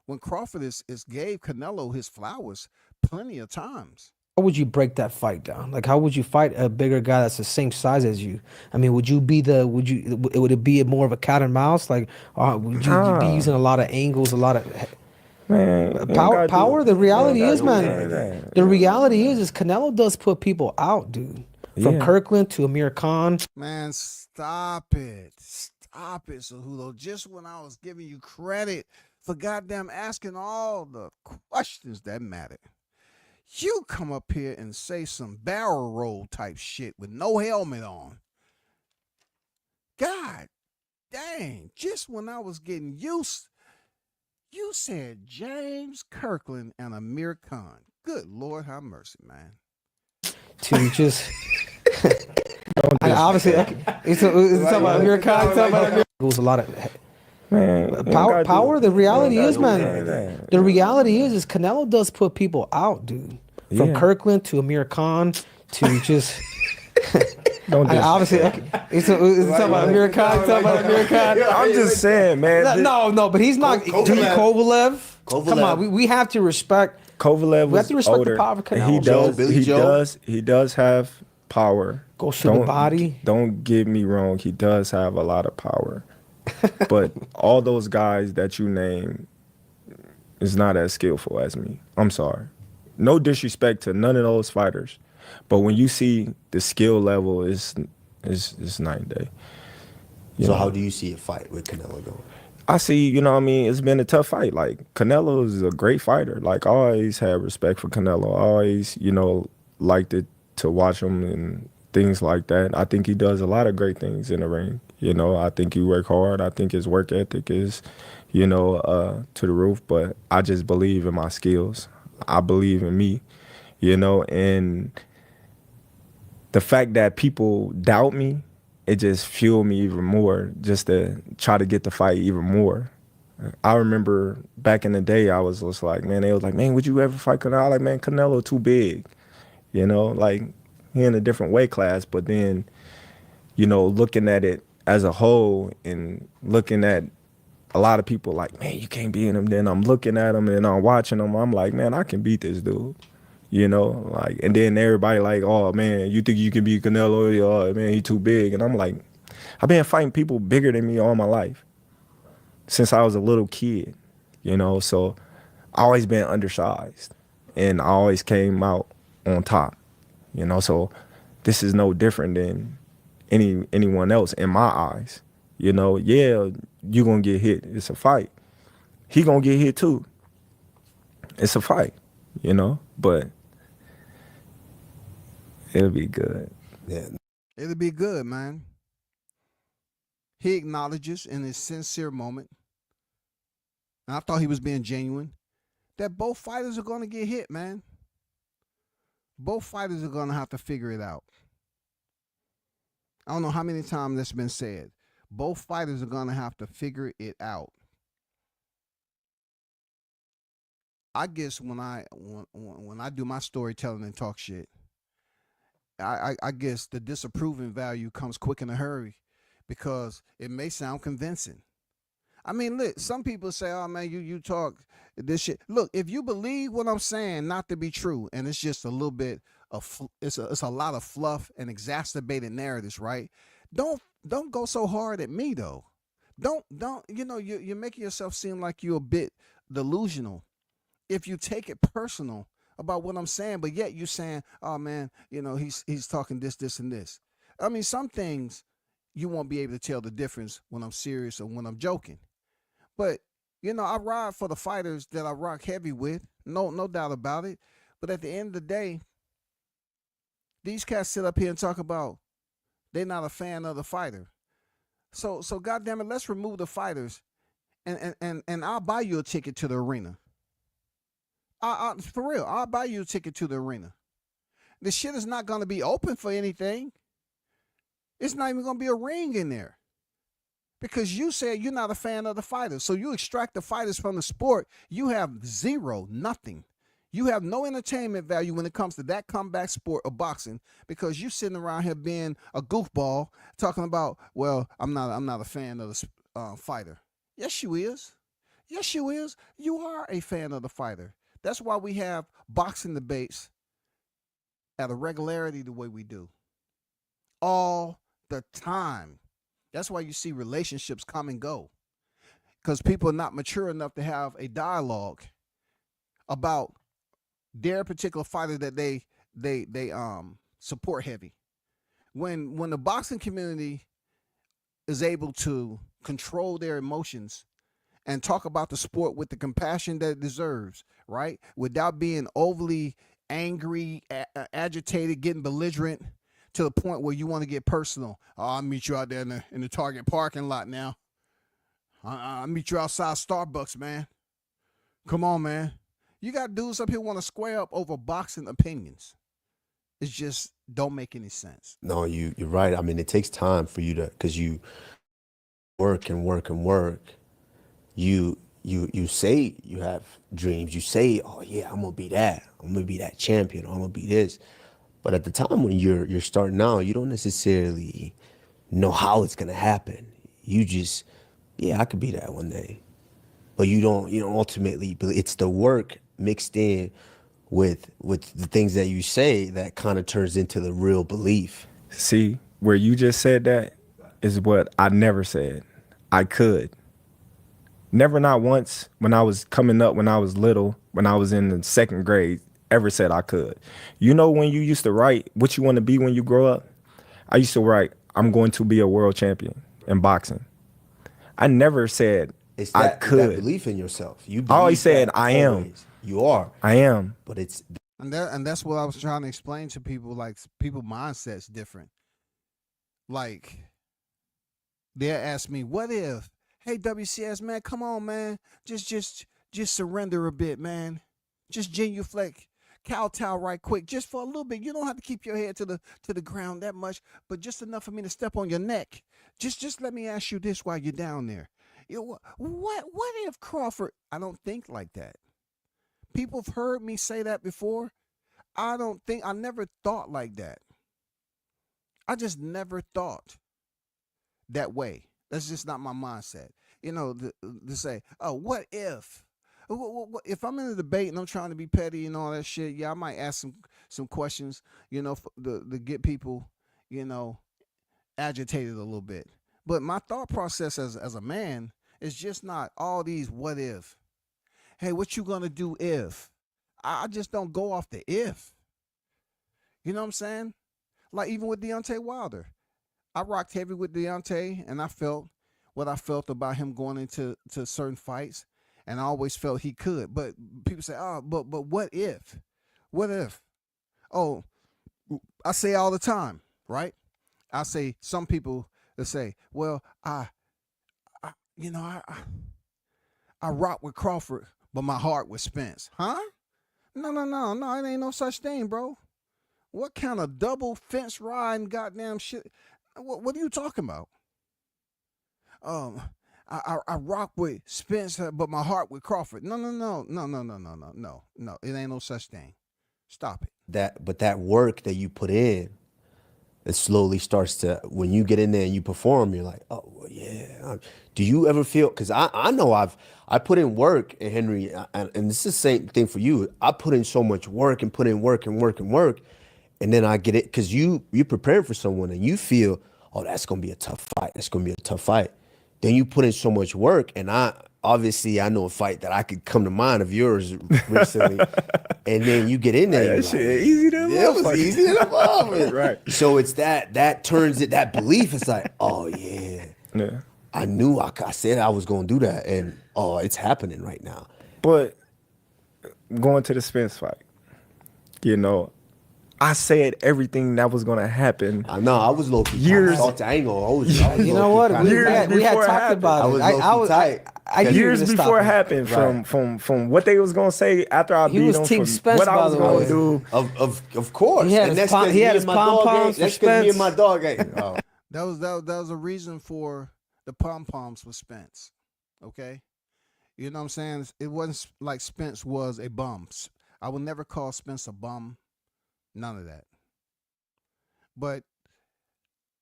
When Crawford is gave Canelo his flowers plenty of times. How would you break that fight down? Like, how would you fight a bigger guy that's the same size as you? I mean, would it be more of a cat and mouse? Like, would you be using a lot of angles, a lot of power? The reality is, man, the reality is Canelo does put people out, dude. From Kirkland to Amir Khan. Man, stop it. Stop it, Cejudo. Just when I was giving you credit for goddamn asking all the questions that matter, you come up here and say some barrel roll type shit with no helmet on. God dang. Just when I was getting used, you said James Kirkland and Amir Khan. Good Lord, have mercy, man. To just... obviously, it's talking about Amir Khan. It was a lot of power. The reality is, man, the reality is Canelo does put people out, dude. From Kirkland to Amir Khan to just. Obviously, it's talking about Amir Khan. I'm just saying, man. No, but he's not. Kovalev. Come on, we have to respect. Kovalev was older. The power of Canelo. He does have power. Goes to the body. Don't get me wrong. He does have a lot of power. But all those guys that you name is not as skillful as me. I'm sorry. No disrespect to none of those fighters. But when you see the skill level, it's night and day. So how do you see a fight with Canelo going? I see, it's been a tough fight. Like, Canelo is a great fighter. Like, I always had respect for Canelo. I always, liked it to watch him and things like that. I think he does a lot of great things in the ring. I think he work hard. I think his work ethic is, to the roof. But I just believe in my skills. I believe in me, and the fact that people doubt me, it just fueled me even more just to try to get the fight even more. I remember back in the day, I was just like, man, they was like, man, would you ever fight Canelo? I was like, man, Canelo too big. Like, he in a different weight class. But then, looking at it as a whole and looking at a lot of people like, man, you can't beat him. Then I'm looking at him and I'm watching him. I'm like, man, I can beat this dude. Like, and then everybody like, oh man, you think you can beat Canelo? Oh man, he too big. And I'm like, I've been fighting people bigger than me all my life since I was a little kid, so I always been undersized and I always came out on top, so this is no different than anyone else in my eyes. You gonna get hit. It's a fight. He gonna get hit too. It's a fight, but it'll be good. Yeah. It'll be good, man. He acknowledges in his sincere moment, and I thought he was being genuine, that both fighters are going to get hit, man. both fighters are going to have to figure it out. I don't know how many times that's been said. Both fighters are going to have to figure it out. I guess when I do my storytelling and talk shit, I guess the disapproving value comes quick in a hurry because it may sound convincing. I mean, look, some people say, "Oh man, you talk this shit." Look, if you believe what I'm saying not to be true, and it's just a little bit of it's a lot of fluff and exacerbated narratives, right? Don't go so hard at me though. Don't you're making yourself seem like you're a bit delusional if you take it personal about what I'm saying, but yet you're saying, "Oh man, he's talking this and this." I mean, some things you won't be able to tell the difference when I'm serious or when I'm joking. But I ride for the fighters that I rock heavy with, no doubt about it. But at the end of the day, these cats sit up here and talk about they're not a fan of the fighter. So goddamn it, let's remove the fighters, and I'll buy you a ticket to the arena. For real, I'll buy you a ticket to the arena. The shit is not going to be open for anything. It's not even going to be a ring in there. Because you said you're not a fan of the fighters. So you extract the fighters from the sport, you have nothing. You have no entertainment value when it comes to that comeback sport of boxing because you sitting around here being a goofball talking about, well, I'm not a fan of the fighter. Yes, you is. Yes, you is. You are a fan of the fighter. That's why we have boxing debates at a regularity the way we do. All the time. That's why you see relationships come and go. Because people are not mature enough to have a dialogue about their particular fighter that they support heavy. When the boxing community is able to control their emotions and talk about the sport with the compassion that it deserves, right? Without being overly angry, agitated, getting belligerent to the point where you want to get personal. Oh, I'll meet you out there in the Target parking lot now. I'll meet you outside Starbucks, man. Come on, man. You got dudes up here want to square up over boxing opinions. It just don't make any sense. No, you're right. I mean, it takes time for you to, because you work and work and work. You say you have dreams. You say, oh yeah, I'm gonna be that. I'm gonna be that champion. I'm gonna be this. But at the time when you're starting out, you don't necessarily know how it's gonna happen. You just, yeah, I could be that one day. But you don't ultimately, but it's the work mixed in with the things that you say that kind of turns into the real belief. See, where you just said that is what I never said. I could. Never, not once, when I was coming up, when I was little, when I was in the second grade, ever said I could. You know when you used to write what you want to be when you grow up? I used to write, I'm going to be a world champion in boxing. I never said It's I that, could. that belief in yourself. You I always believe said that I am. always. You are. I am. But it's And that's what I was trying to explain to people. Like, people mindset's different. Like, they'll ask me, what if? Hey, WCS, man, come on, man. Just surrender a bit, man. Just genuflect, kowtow right quick, just for a little bit. You don't have to keep your head to the ground that much, but just enough for me to step on your neck. Just let me ask you this while you're down there. What if Crawford? I don't think like that. People have heard me say that before. I never thought like that. I just never thought that way. That's just not my mindset. To say, oh, what if? If I'm in a debate and I'm trying to be petty and all that shit, yeah, I might ask some questions, to get people, agitated a little bit. But my thought process as a man is just not all these what if. Hey, what you gonna do if? I just don't go off the if. You know what I'm saying? Like even with Deontay Wilder. I rocked heavy with Deontay, and I felt what I felt about him going into certain fights, and I always felt he could. But people say, oh, but what if? What if? Oh, I say all the time, right? I say some people that say, well, I rock with Crawford, but my heart with Spence. Huh? No, it ain't no such thing, bro. What kind of double fence riding goddamn shit? What are you talking about? I rock with Spence, but my heart with Crawford. No. It ain't no such thing. Stop it. But that work that you put in, it slowly starts to, when you get in there and you perform, you're like, oh well, yeah. Do you ever feel? Because I know I put in work, and Henry, and it's the same thing for you. I put in so much work and put in work and work and work, and then I get it because you're preparing for someone and you feel, oh, that's gonna be a tough fight. That's gonna be a tough fight. Then you put in so much work, and I know a fight that I could come to mind of yours recently, and then you get in there. That shit easy to it was easy to love it. Right. So it's that turns it, that belief. It's like, oh yeah, I knew I said I was gonna do that, and oh, it's happening right now. But going to the Spence fight, you know, I said everything that was gonna happen. I know I was low key years. I ain't gonna hold you. You know what? We had before it talked happened. about it. I was tight. I knew Years you were before it stopping. happened, from what they was gonna say after I He beat was them, Team from Spence, what I by was the gonna way. do. Of course. He had And his that's 'cause me and my dog pom-poms ain't- that's for 'cause me and Spence. my dog ain't. Oh. That was a reason for the pom poms with Spence. Okay, you know what I'm saying? It wasn't like Spence was a bum. I would never call Spence a bum. None of that. But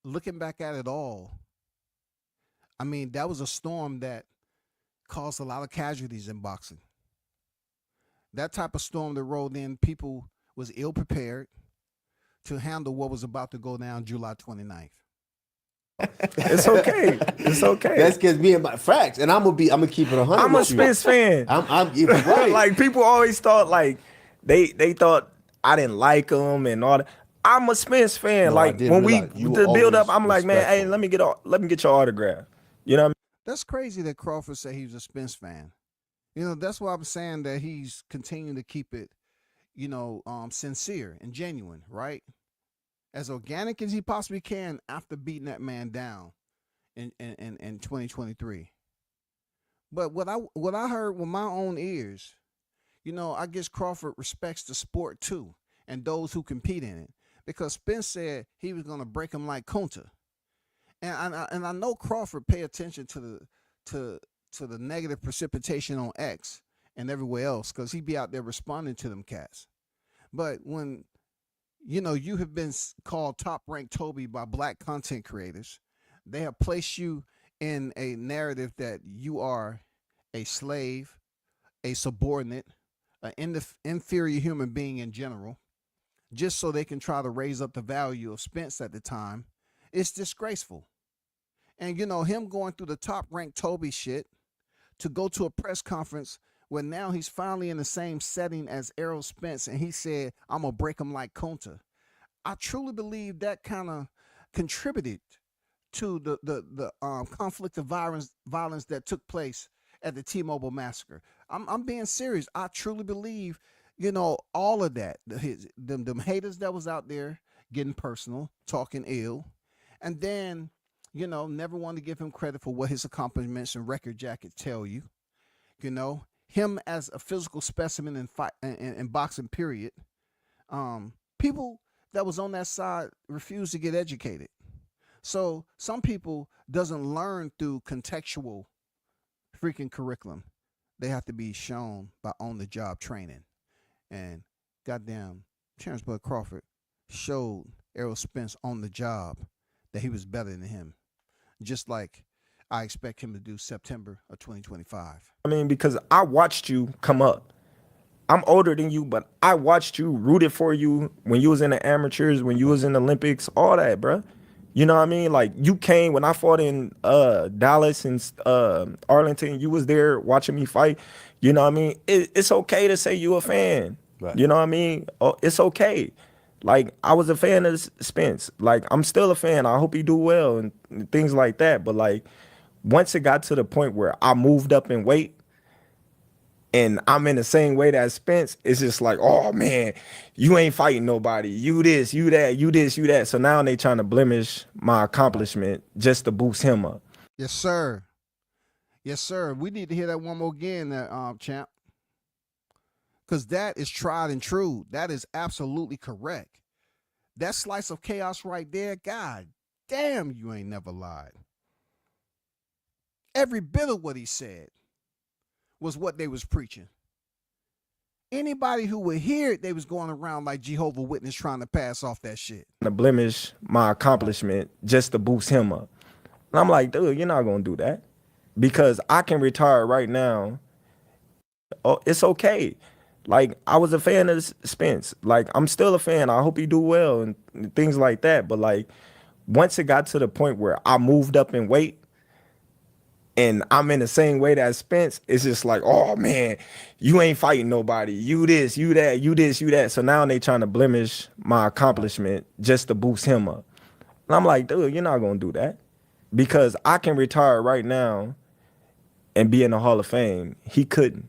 looking back at it all, I mean, that was a storm that caused a lot of casualties in boxing. That type of storm that rolled in, people was ill prepared to handle what was about to go down July 29th. It's okay. It's okay. That's because me and my facts, and I'm gonna keep it 100. I'm a with you. Spence fan. I'm right. Like people always thought like they thought I didn't like him and all that. I'm a Spence fan. No, I like didn't when we realize you were the build up, always I'm like, man, hey, respectful. let me get your autograph. You know what I mean? That's crazy that Crawford said he was a Spence fan. You know, that's why I'm saying that he's continuing to keep it, you know, sincere and genuine, right? As organic as he possibly can after beating that man down in 2023. But what I heard with my own ears, you know, I guess Crawford respects the sport too and those who compete in it, because Spence said he was going to break him like Kunta. And I know Crawford pay attention to the negative precipitation on X and everywhere else, because he be out there responding to them cats. But when, you know, you have been called top ranked Toby by black content creators, they have placed you in a narrative that you are a slave, a subordinate, an inferior human being in general, just so they can try to raise up the value of Spence at the time. It's disgraceful. And, you know, him going through the top ranked Toby shit to go to a press conference where now he's finally in the same setting as Errol Spence, and he said, I'm going to break him like Kunta. I truly believe that kind of contributed to the conflict of violence that took place at the T-Mobile massacre. I'm being serious. I truly believe, you know, all of that. Them haters that was out there getting personal, talking ill, and then, you know, never want to give him credit for what his accomplishments and record jacket tell you. You know, him as a physical specimen in boxing, period. People that was on that side refused to get educated. So some people doesn't learn through contextual freaking curriculum. They have to be shown by on-the-job training. And goddamn, Terrence Bud Crawford showed Errol Spence on the job that he was better than him, just like I expect him to do September of 2025. I mean, because I watched you come up. I'm older than you, but I watched you, rooted for you when you was in the amateurs, when you was in the Olympics, all that, bro. You know what I mean? Like, you came when I fought in Dallas and Arlington. You was there watching me fight. You know what I mean? It's okay to say you a fan. Right. You know what I mean? It's okay. Like, I was a fan of Spence. Like, I'm still a fan. I hope he do well and things like that. But, like, once it got to the point where I moved up in weight, and I'm in the same weight as Spence, it's just like, oh man, you ain't fighting nobody. You this, you that, you this, you that. So now they trying to blemish my accomplishment just to boost him up. Yes, sir. Yes, sir. We need to hear that one more again, champ. Because that is tried and true. That is absolutely correct. That slice of chaos right there, God damn, you ain't never lied. Every bit of what he said was what they was preaching. Anybody who would hear it, they was going around like Jehovah Witness trying to pass off that shit. To blemish my accomplishment just to boost him up. And I'm like, dude, you're not gonna do that because I can retire right now. Oh, it's okay. Like, I was a fan of Spence. Like, I'm still a fan. I hope he do well and things like that. But like, once it got to the point where I moved up in weight and I'm in the same weight as Spence, it's just like, oh man, you ain't fighting nobody. You this, you that, you this, you that. So now they trying to blemish my accomplishment just to boost him up. And I'm like, dude, you're not gonna do that because I can retire right now and be in the Hall of Fame. He couldn't.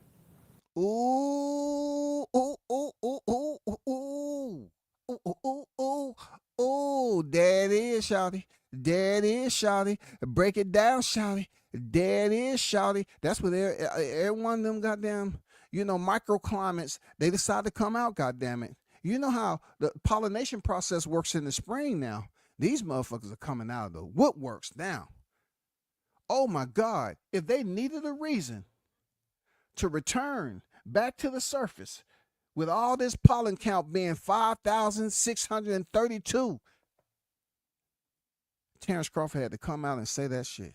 Ooh, ooh, ooh, ooh, ooh, ooh, ooh, ooh, ooh, ooh. There it is, shawty. There it is, shawty. Break it down, shawty. There it is, shawty. That's what every one of them goddamn, microclimates, they decide to come out, goddamn it. You know how the pollination process works in the spring now. These motherfuckers are coming out of the woodworks now. Oh my God. If they needed a reason to return back to the surface with all this pollen count being 5,632, Terrence Crawford had to come out and say that shit.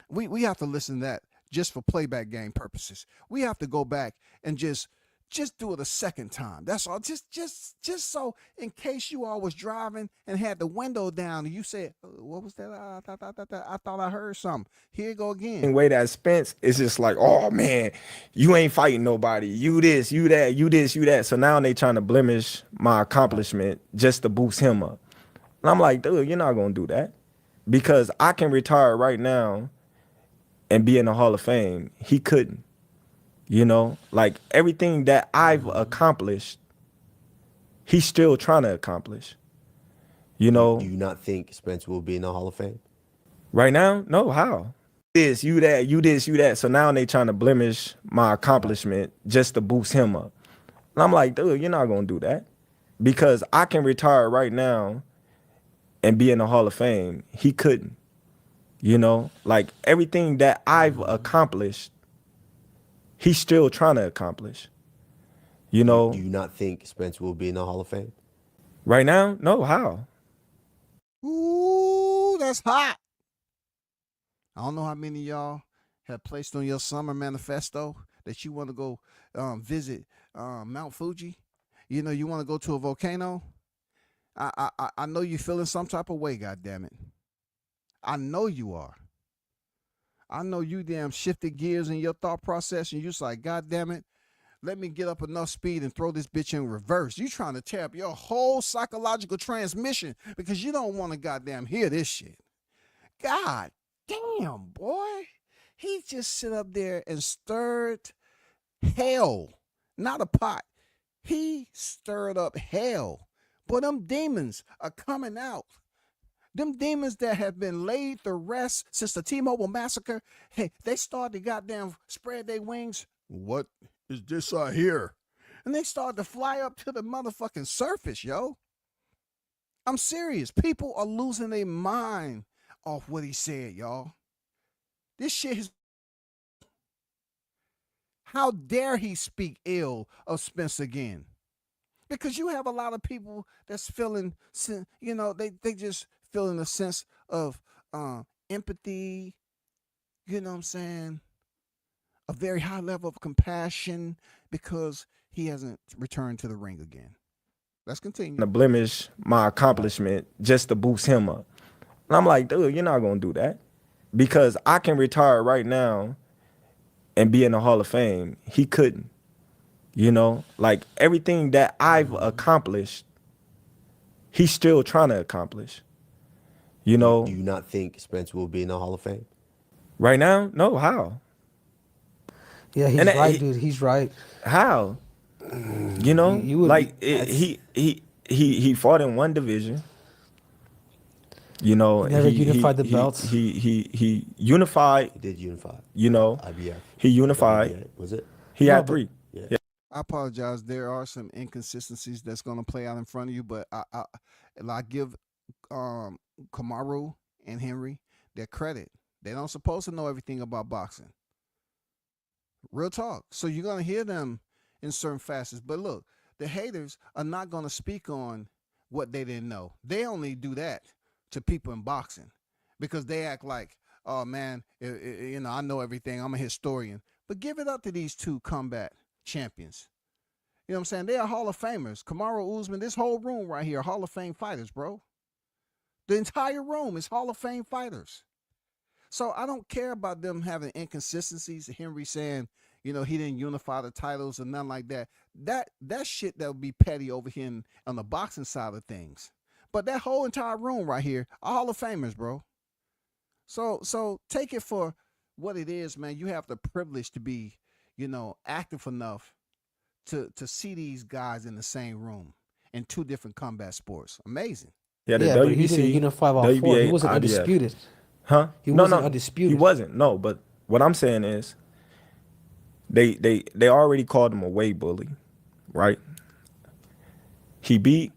We have to listen to that just for playback game purposes. We have to go back and just do it a second time. That's all. Just so in case you all was driving and had the window down and you said, what was that? I thought I heard something. Here you go again. In way that Spence is just like, oh man, you ain't fighting nobody. You this, you that, you this, you that. So now they trying to blemish my accomplishment just to boost him up. And I'm like, dude, you're not gonna do that because I can retire right now and be in the Hall of Fame. He couldn't. Like everything that I've accomplished, he's still trying to accomplish. Do you not think Spence will be in the Hall of Fame? Right now? No, how? This, you that, you this, you that. So now they trying to blemish my accomplishment just to boost him up. And I'm like, dude, you're not gonna do that because I can retire right now and be in the Hall of Fame. He couldn't. Like everything that I've accomplished, he's still trying to accomplish. Do you not think Spence will be in the Hall of Fame? Right now? No, how? Ooh, that's hot. I don't know how many of y'all have placed on your summer manifesto that you want to go visit Mount Fuji. You want to go to a volcano. I know you're feeling some type of way, goddammit. I know you are. I know you damn shifted gears in your thought process and you're just like, God damn it, let me get up enough speed and throw this bitch in reverse. You trying to tear up your whole psychological transmission because you don't want to goddamn hear this shit. God damn, boy. He just sit up there and stirred hell, not a pot. He stirred up hell. But them demons are coming out. Them demons that have been laid to rest since the T-Mobile massacre, hey, they started to goddamn spread their wings. What is this I hear? And they started to fly up to the motherfucking surface, yo. I'm serious. People are losing their mind off what he said, y'all. This shit is... How dare he speak ill of Spence again? Because you have a lot of people that's feeling, they just feeling a sense of empathy, you know what I'm saying? A very high level of compassion because he hasn't returned to the ring again. Let's continue. To blemish my accomplishment just to boost him up. And I'm like, dude, you're not going to do that because I can retire right now and be in the Hall of Fame. He couldn't. Like everything that I've accomplished, he's still trying to accomplish. Do you not think Spence will be in the Hall of Fame? Right now? No, how? Yeah, he's right, dude. He's right. How? He fought in one division. He never unified the belts. He unified. He did unify. IBF. He unified. Was it? He had three. Yeah. I apologize. There are some inconsistencies that's going to play out in front of you, but I give um, Kamaru and Henry their credit. They don't supposed to know everything about boxing. Real talk. So you're going to hear them in certain facets. But look, the haters are not going to speak on what they didn't know. They only do that to people in boxing because they act like, oh man, I know everything. I'm a historian. But give it up to these two combat champions. You know what I'm saying? They are Hall of Famers. Kamaru Usman, this whole room right here, Hall of Fame fighters, bro. The entire room is Hall of Fame fighters. So I don't care about them having inconsistencies. Henry saying, he didn't unify the titles and nothing like that. That shit that would be petty over here on the boxing side of things. But that whole entire room right here are Hall of Famers, bro. So take it for what it is, man. You have the privilege to be, active enough to see these guys in the same room in two different combat sports. Amazing. Yeah, the Yeah, WBC, but he didn't unify all four. He wasn't IBF. undisputed. Huh? He No, wasn't no, undisputed. He wasn't. No, but what I'm saying is they already called him a weight bully, right? He beat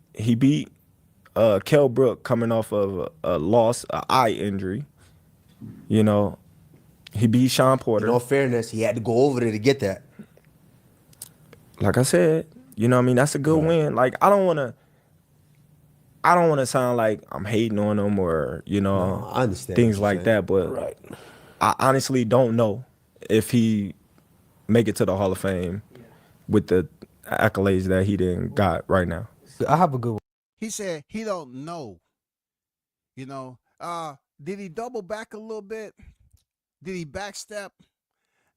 Kell Brook coming off of a loss, an eye injury. He beat Sean Porter. In all fairness, he had to go over there to get that. Like I said, that's a good win. Like I don't want to sound like I'm hating on him or No, I understand things what you're like saying. that, but Right. I honestly don't know if he make it to the Hall of Fame with the accolades that he didn't got right now. I have a good one. He said he don't know. Did he double back a little bit? Did he backstep?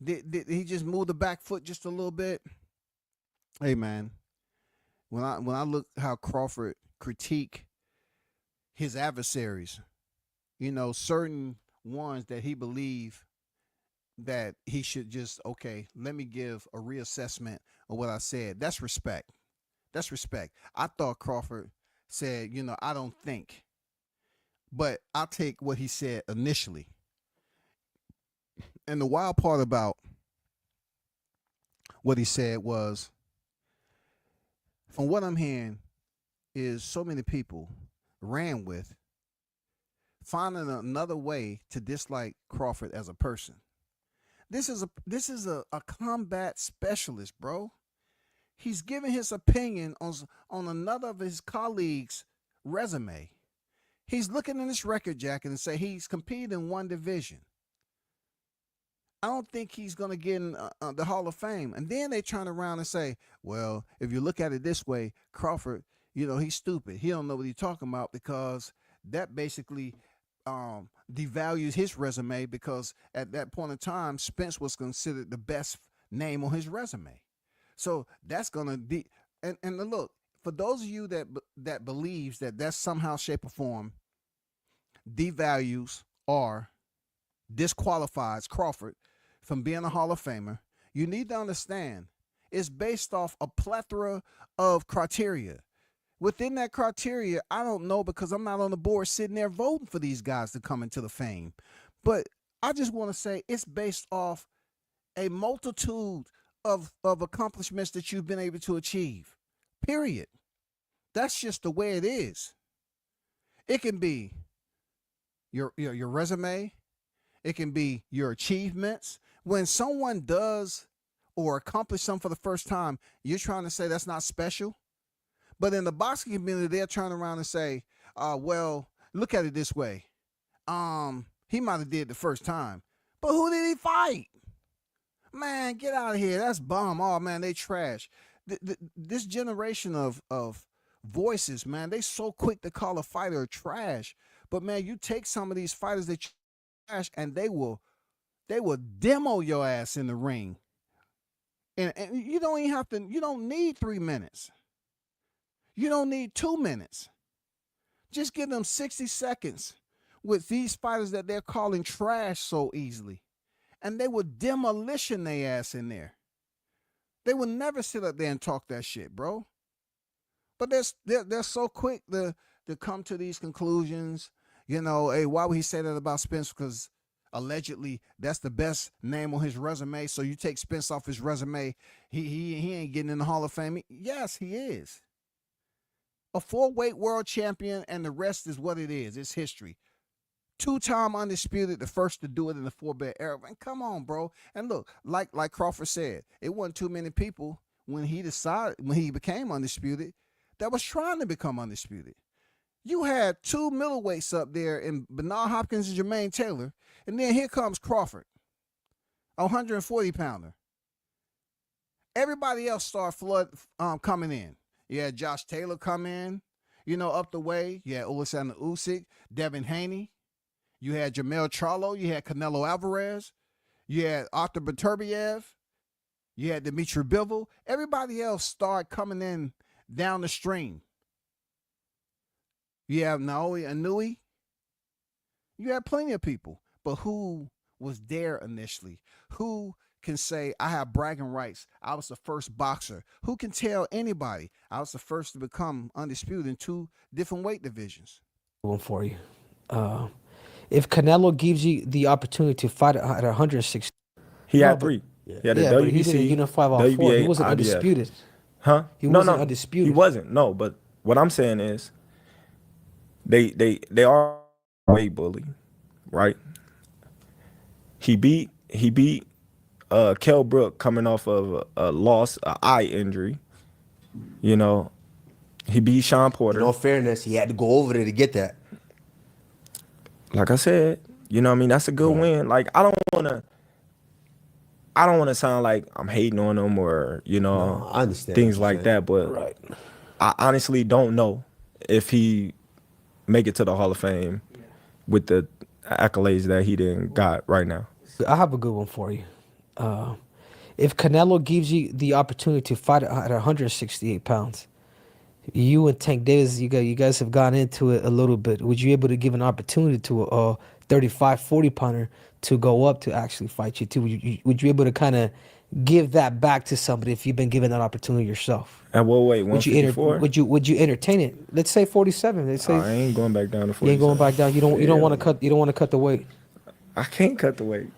Did he just move the back foot just a little bit? Hey man, when I look how Crawford critique his adversaries, certain ones that he believe that he should just, okay, let me give a reassessment of what I said. That's respect. That's respect. I thought Crawford said, I don't think. But I'll take what he said initially. And the wild part about what he said was, from what I'm hearing, is so many people ran with finding another way to dislike Crawford as a person. This is a combat specialist, bro. He's giving his opinion on another of his colleagues' resume. He's looking in his record jacket and say he's competed in one division. I don't think he's going to get in the Hall of Fame. And then they turn around and say, well, if you look at it this way, Crawford, he's stupid. He don't know what he's talking about because that basically devalues his resume because at that point in time, Spence was considered the best name on his resume. So that's going to be, and look, for those of you that believes that that's somehow, shape, or form devalues or disqualifies Crawford from being a Hall of Famer, you need to understand it's based off a plethora of criteria. Within that criteria, I don't know because I'm not on the board sitting there voting for these guys to come into the fame. But I just want to say it's based off a multitude of accomplishments that you've been able to achieve. Period. That's just the way it is. It can be your resume. It can be your achievements. When someone does or accomplish something for the first time, you're trying to say that's not special. But in the boxing community, they'll turn around and say, well, look at it this way. He might have did the first time. But who did he fight? Man, get out of here. That's bum. Oh, man, they trash. This generation of voices, man, they so quick to call a fighter trash. But, man, you take some of these fighters that trash and they will demo your ass in the ring. And you don't even have to, you don't need 3 minutes. You don't need 2 minutes. Just give them 60 seconds with these fighters that they're calling trash so easily. And they will demolition their ass in there. They will never sit up there and talk that shit, bro. But they're so quick to come to these conclusions. Hey, why would he say that about Spence? Because Allegedly, that's the best name on his resume. So you take Spence off his resume, he ain't getting in the Hall of Fame. Yes, he is. A 4-weight world champion, and the rest is what it is. It's history. 2-time undisputed, the first to do it in the 4-belt era. And come on, bro. And look, like Crawford said, it wasn't too many people when he became undisputed that was trying to become undisputed. You had 2 middleweights up there in Bernard Hopkins and Jermaine Taylor, and then here comes Crawford, a 140-pounder. Everybody else started coming in. You had Josh Taylor come in, up the way. You had Alexander Usyk, Devin Haney. You had Jamel Charlo. You had Canelo Alvarez. You had Arthur Beterbiev. You had Dmitry Bivol. Everybody else started coming in down the stream. You have Naomi Inoue. You had plenty of people. But who was there initially? Who can say, I have bragging rights? I was the first boxer. Who can tell anybody I was the first to become undisputed in 2 different weight divisions? One for you. If Canelo gives you the opportunity to fight at 160, he had 3. He had the but he did a WBC, unified all 4. He WBA, wasn't IBF. undisputed. Huh? He wasn't undisputed. He wasn't. No, but what I'm saying is, they are weight bully, right? He beat Kell Brook coming off of a loss, an eye injury. He beat Sean Porter. In all fairness, he had to go over there to get that. Like I said, that's a good win. Like I don't wanna sound like I'm hating on him or No, I understand things what you're like saying. that, but Right. I honestly don't know if he make it to the Hall of Fame with the accolades that he didn't got right now. I have a good one for you. If Canelo gives you the opportunity to fight at 168 pounds, you and Tank Davis, you guys have gone into it a little bit. Would you be able to give an opportunity to a 35, 40 pounder to go up to actually fight you too? Would you be able to kind of give that back to somebody if you've been given that opportunity yourself? And what weight? 154? Would you entertain it? Let's say 47. Let's say I ain't going back down to 47. you ain't going back down. You don't want to cut the weight. I can't cut the weight.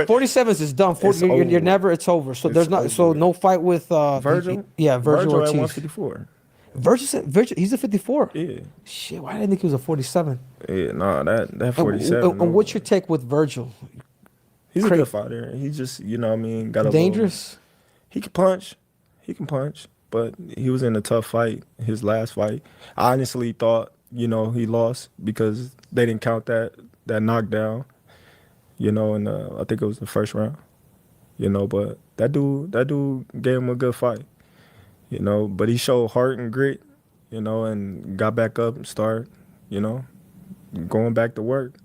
47 is done. 40, you're never. It's over. So there's not. So no fight with Virgil. Virgil at Ortiz. 154. Virgil. He's a 54. Yeah. Shit. Why didn't I think he was a 47? Yeah. No, that 47. And what's your take with Virgil? He's a good fighter. He just, got a Dangerous. He can punch. But he was in a tough fight. His last fight, I honestly thought, he lost because they didn't count that knockdown. And I think it was the first round. But that dude gave him a good fight. But he showed heart and grit. And got back up and started, going back to work.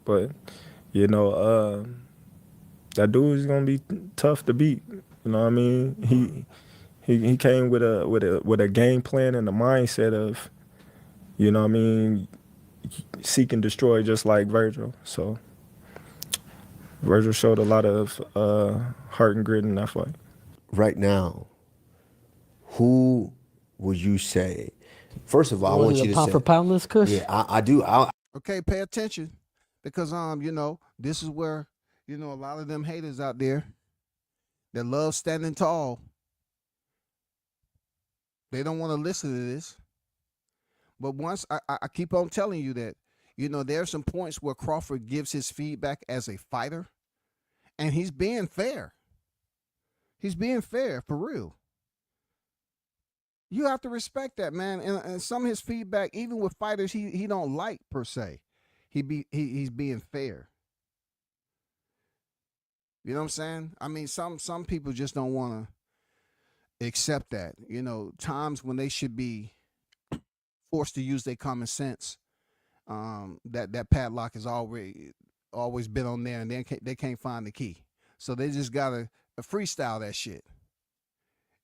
But that dude is gonna be tough to beat. You know what I mean? He came with a game plan and a mindset of, seek and destroy just like Virgil. So Virgil showed a lot of heart and grit in that fight. Right now, who would you say? First of all, I want you to pound say for pound list, Kush. Yeah, I do. Okay, pay attention, because this is where a lot of them haters out there that love standing tall. They don't want to listen to this. But once I keep on telling you that, there are some points where Crawford gives his feedback as a fighter, and he's being fair. He's being fair, for real. You have to respect that, man. And some of his feedback, even with fighters he don't like per se, he's being fair. You know what I'm saying? I mean, some people just don't want to accept that. Times when they should be forced to use their common sense, that padlock has always been on there, and they can't find the key. So they just gotta freestyle that shit.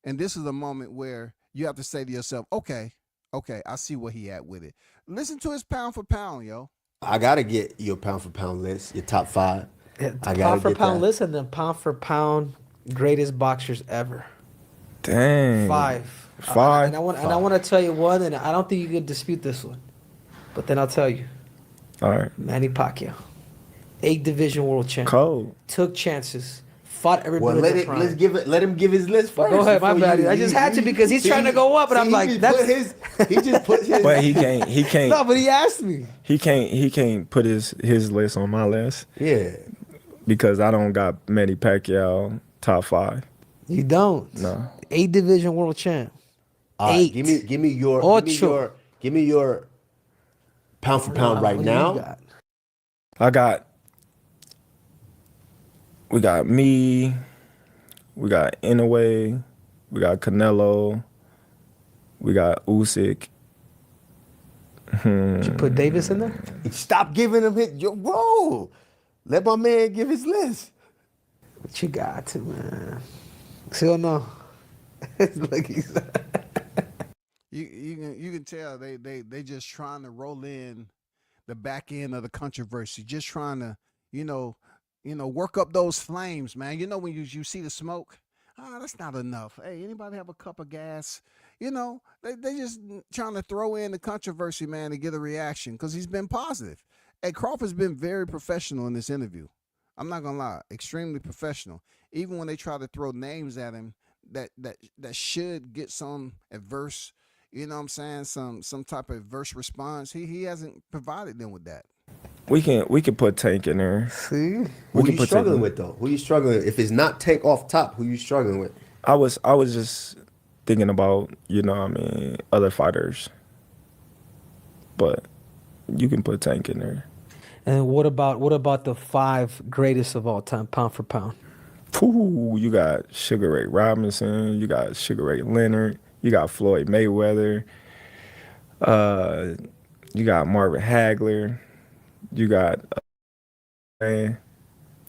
And this is a moment where you have to say to yourself, okay, I see where he at with it. Listen to his pound for pound, yo. I gotta get your pound for pound list, your top 5. Pound for pound list, and then pound for pound greatest boxers ever. Dang. 5. And I want to tell you one, and I don't think you could dispute this one. But then I'll tell you. All right. Manny Pacquiao, 8 division world champ. Cold. Took chances. Fought every Well, bit of the prime. let him give his list first. Go ahead, my before bad. you- I just had to because he's trying to go up, and I'm like, he that's. just put his. But he can't. No, but he asked me. He can't put his list on my list Yeah. because I don't got Manny Pacquiao top 5. You don't. No. 8 division world champ. All right, 8. give me your Ocho. give me your pound for pound right What do you now. got? We got me. We got Inoue. We got Canelo. We got Usyk. Did you put Davis in there? Stop giving him hit. Yo, bro, let my man give his list. What you got to, man? Still no. Like he's You can tell they just trying to roll in the back end of the controversy, just trying to work up those flames, man. You know when you see the smoke, that's not enough. Hey, anybody have a cup of gas? They just trying to throw in the controversy, man, to get a reaction because he's been positive. Hey, Crawford's been very professional in this interview. I'm not gonna lie, extremely professional. Even when they try to throw names at him that should get some adverse, you know what I'm saying, some type of adverse response, he hasn't provided them with that. We can put Tank in there. see. Who can you put struggling Tank- with though? Who you struggling with? If it's not Tank off top, who you struggling with? I was just thinking about, other fighters. But you can put Tank in there. And what about the 5 greatest of all time, pound for pound? Ooh, you got Sugar Ray Robinson, you got Sugar Ray Leonard, you got Floyd Mayweather, you got Marvin Hagler, you got man,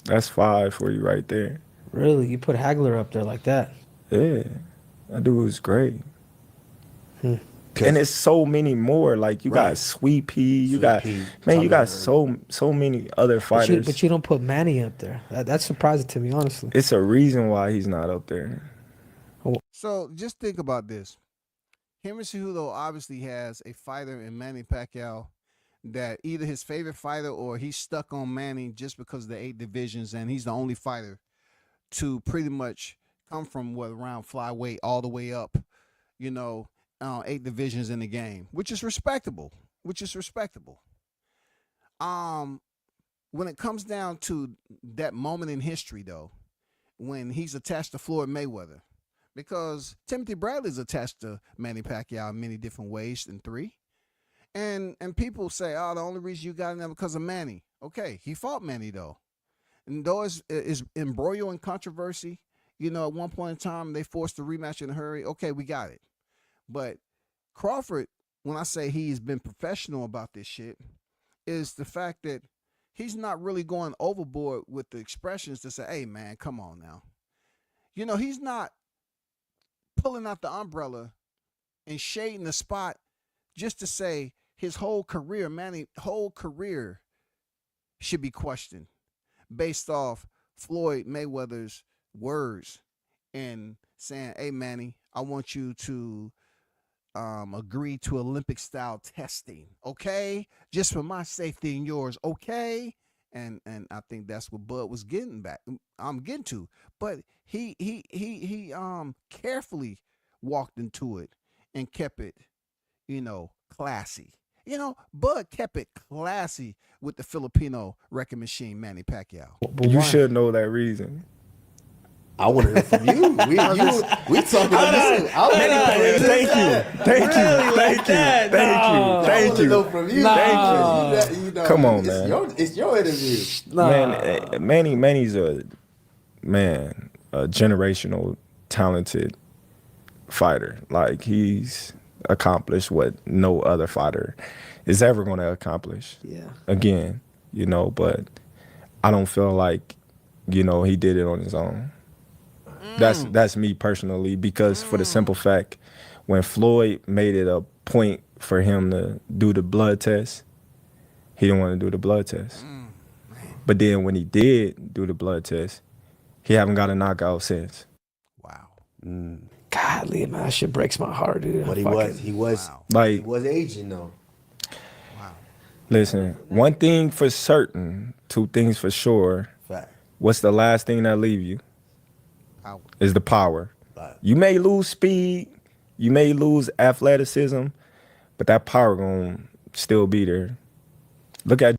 that's 5 for you right there. Really, you put Hagler up there like that? Yeah, that dude was great. And it's so many more. Like you got Sweet Pea, you got Pea, you got Tommy so many other fighters. But you don't put Manny up there. That's surprising to me, honestly. It's a reason why he's not up there. So just think about this. Henry Cejudo obviously has a fighter in Manny Pacquiao that either his favorite fighter or he's stuck on Manny just because of the 8 divisions, and he's the only fighter to pretty much come from around flyweight all the way up, 8 divisions in the game, which is respectable. When it comes down to that moment in history, though, when he's attached to Floyd Mayweather, because Timothy Bradley's attached to Manny Pacquiao in many different ways than 3. And people say, the only reason you got him there because of Manny. Okay, he fought Manny, though. And though it's embroiled in controversy, at one point in time, they forced a rematch in a hurry. Okay, we got it. But Crawford, when I say he's been professional about this shit, is the fact that he's not really going overboard with the expressions to say, hey, man, come on now. He's not pulling out the umbrella and shading the spot just to say his whole career, should be questioned based off Floyd Mayweather's words and saying, hey, Manny, I want you to agree to Olympic style testing, okay? Just for my safety and yours, okay? And I think that's what Bud was getting to. But he carefully walked into it and kept it, classy. Bud kept it classy with the Filipino wrecking machine, Manny Pacquiao. But You why? should know that reason. I want to hear from you. We talking about this. Thank you. Know from you. Nah. Come on, it's man. It's your interview. Man, Manny's a generational talented fighter. Like he's accomplished what no other fighter is ever going to accomplish. Yeah. Again, but I don't feel like, he did it on his own. That's me personally, because for the simple fact, when Floyd made it a point for him to do the blood test, he didn't want to do the blood test. But then when he did do the blood test, he haven't got a knockout since. Wow. Godly, man, that shit breaks my heart, dude. But he was Wow. Like he was aging though. Wow. Listen, one thing for certain, two things for sure. Fact. What's the last thing that leave you? Power. Is the power. Right. You may lose speed, you may lose athleticism, but that power gonna still be there. Look at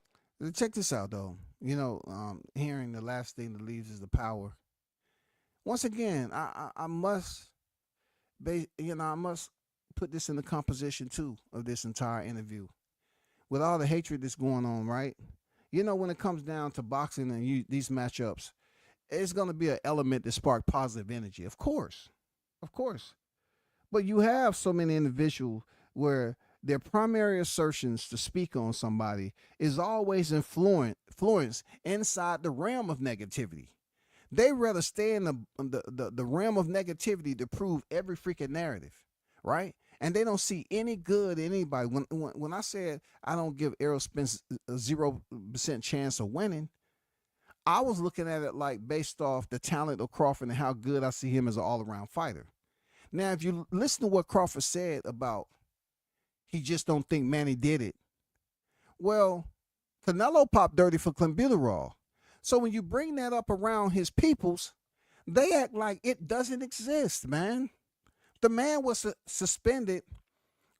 Check this out, though. Hearing the last thing that leaves is the power. Once again, I must, I must put this in the composition too of this entire interview. With all the hatred that's going on, right? When it comes down to boxing and these matchups, it's going to be an element that spark positive energy, of course. But you have so many individuals where their primary assertions to speak on somebody is always influenced inside the realm of negativity. They rather stay in the realm of negativity to prove every freaking narrative, right? And they don't see any good in anybody. When I said I don't give Errol Spence a 0% chance of winning, I was looking at it like based off the talent of Crawford and how good I see him as an all-around fighter. Now, if you listen to what Crawford said about he just don't think Manny did it, well, Canelo popped dirty for clenbuterol. So when you bring that up around his peoples, they act like it doesn't exist, man. The man was suspended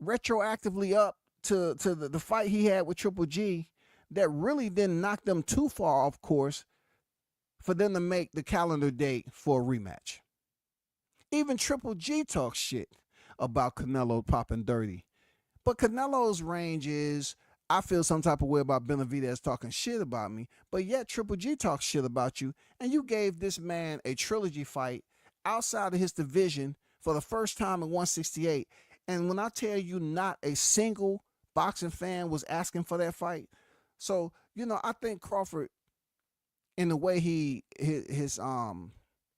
retroactively up to the fight he had with Triple G that really didn't knock them too far off course for them to make the calendar date for a rematch. Even Triple G talks shit about Canelo popping dirty. But Canelo's range is, I feel some type of way about Benavidez talking shit about me, but yet Triple G talks shit about you, and you gave this man a trilogy fight outside of his division for the first time in 168. And when I tell you not a single boxing fan was asking for that fight. So, I think Crawford, in the way his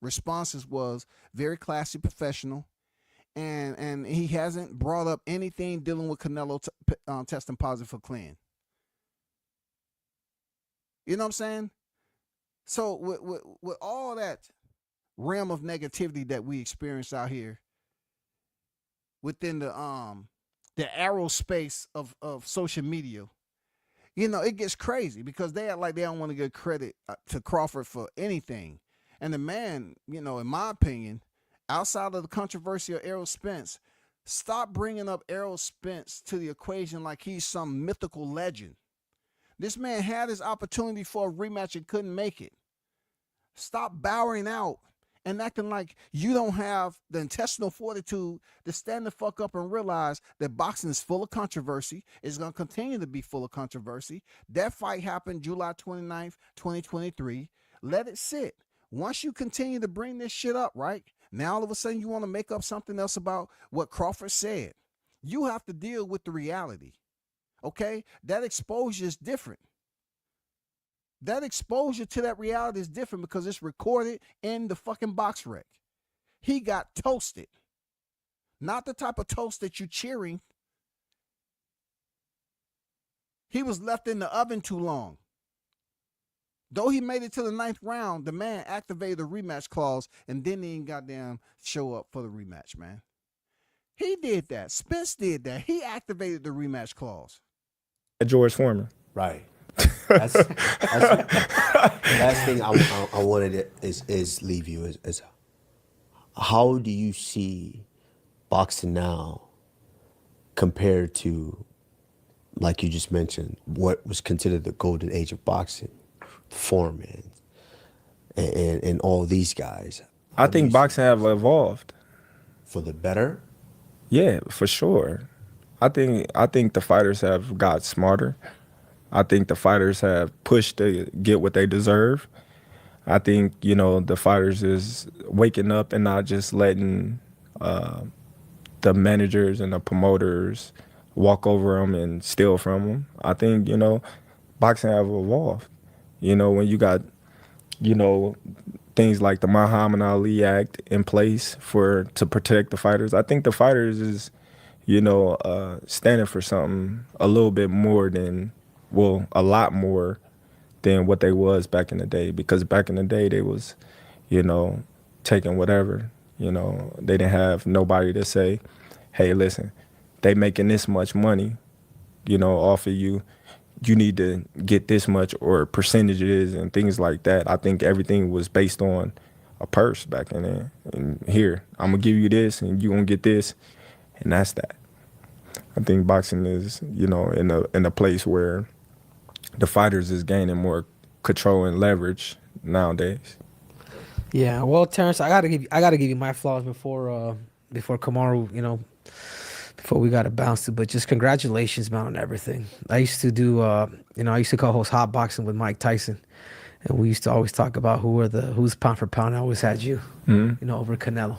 responses was very classy, professional, and he hasn't brought up anything dealing with Canelo testing positive for clean. You know what I'm saying? So with all that realm of negativity that we experience out here within the aerospace of social media, it gets crazy because they act like they don't want to give credit to Crawford for anything. And the man, in my opinion, outside of the controversy of Errol Spence, stop bringing up Errol Spence to the equation like he's some mythical legend. This man had his opportunity for a rematch and couldn't make it. Stop bowing out and acting like you don't have the intestinal fortitude to stand the fuck up and realize that boxing is full of controversy. It's going to continue to be full of controversy. That fight happened July 29th, 2023. Let it sit. Once you continue to bring this shit up, right? Now all of a sudden you want to make up something else about what Crawford said. You have to deal with the reality. Okay? That exposure is different. That exposure to that reality is different because it's recorded in the fucking box rec. He got toasted. Not the type of toast that you're cheering. He was left in the oven too long. Though he made it to the 9th round, the man activated the rematch clause and didn't even goddamn show up for the rematch, man. He did that. Spence did that. He activated the rematch clause. George Foreman. Right. That's last thing I wanted to is leave you is how do you see boxing now compared to, like you just mentioned, what was considered the golden age of boxing, Foreman, and all these guys? I think boxing have evolved for the better. Yeah, for sure. I think the fighters have got smarter. I think the fighters have pushed to get what they deserve. I think, the fighters is waking up and not just letting the managers and the promoters walk over them and steal from them. I think, boxing have evolved. When you got, things like the Muhammad Ali Act in place to protect the fighters. I think the fighters is, standing for something a little bit more than, a lot more than what they was back in the day. Because back in the day, they was, taking whatever. They didn't have nobody to say, hey, listen, they making this much money, off of you. you need to get this much or percentages and things like that. I think everything was based on a purse back in there. And here, I'm gonna give you this, and you gonna get this, and that's that. I think boxing is, you know, in a place where the fighters is gaining more control and leverage nowadays. Yeah, well, Terrence, I gotta give you my flowers before Kamaru, you know, before we gotta bounce to. But just congratulations, man, on everything. I used to do, I used to co-host Hot Boxing with Mike Tyson, and we used to always talk about who's pound for pound. I always had you, you know, over Canelo.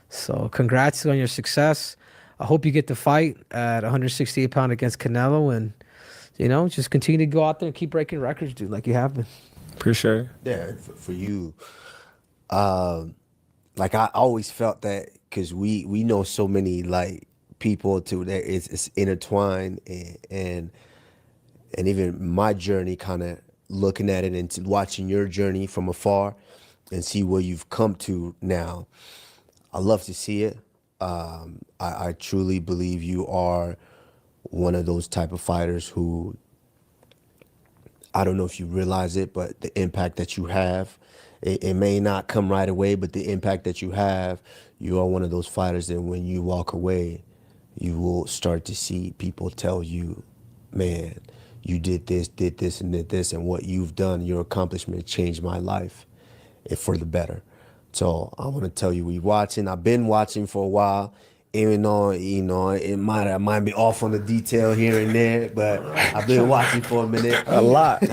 So congrats on your success. I hope you get the fight at 168 pound against Canelo, and you know, just continue to go out there and keep breaking records, dude, like you have been. Appreciate it. Yeah, for you. Like I always felt that because we know so many like people too that it's intertwined and even my journey, kind of looking at it and watching your journey from afar and see where you've come to now. I love to see it. I truly believe you are one of those type of fighters who, I don't know if you realize it, but the impact that you have, it may not come right away, but the impact that you have, you are one of those fighters that when you walk away, you will start to see people tell you, man, you did this, and did this, and what you've done, your accomplishment changed my life for the better. So I want to tell you, I've been watching for a while, even though, you know, I might be off on the detail here and there, but I've been watching for a minute. A lot of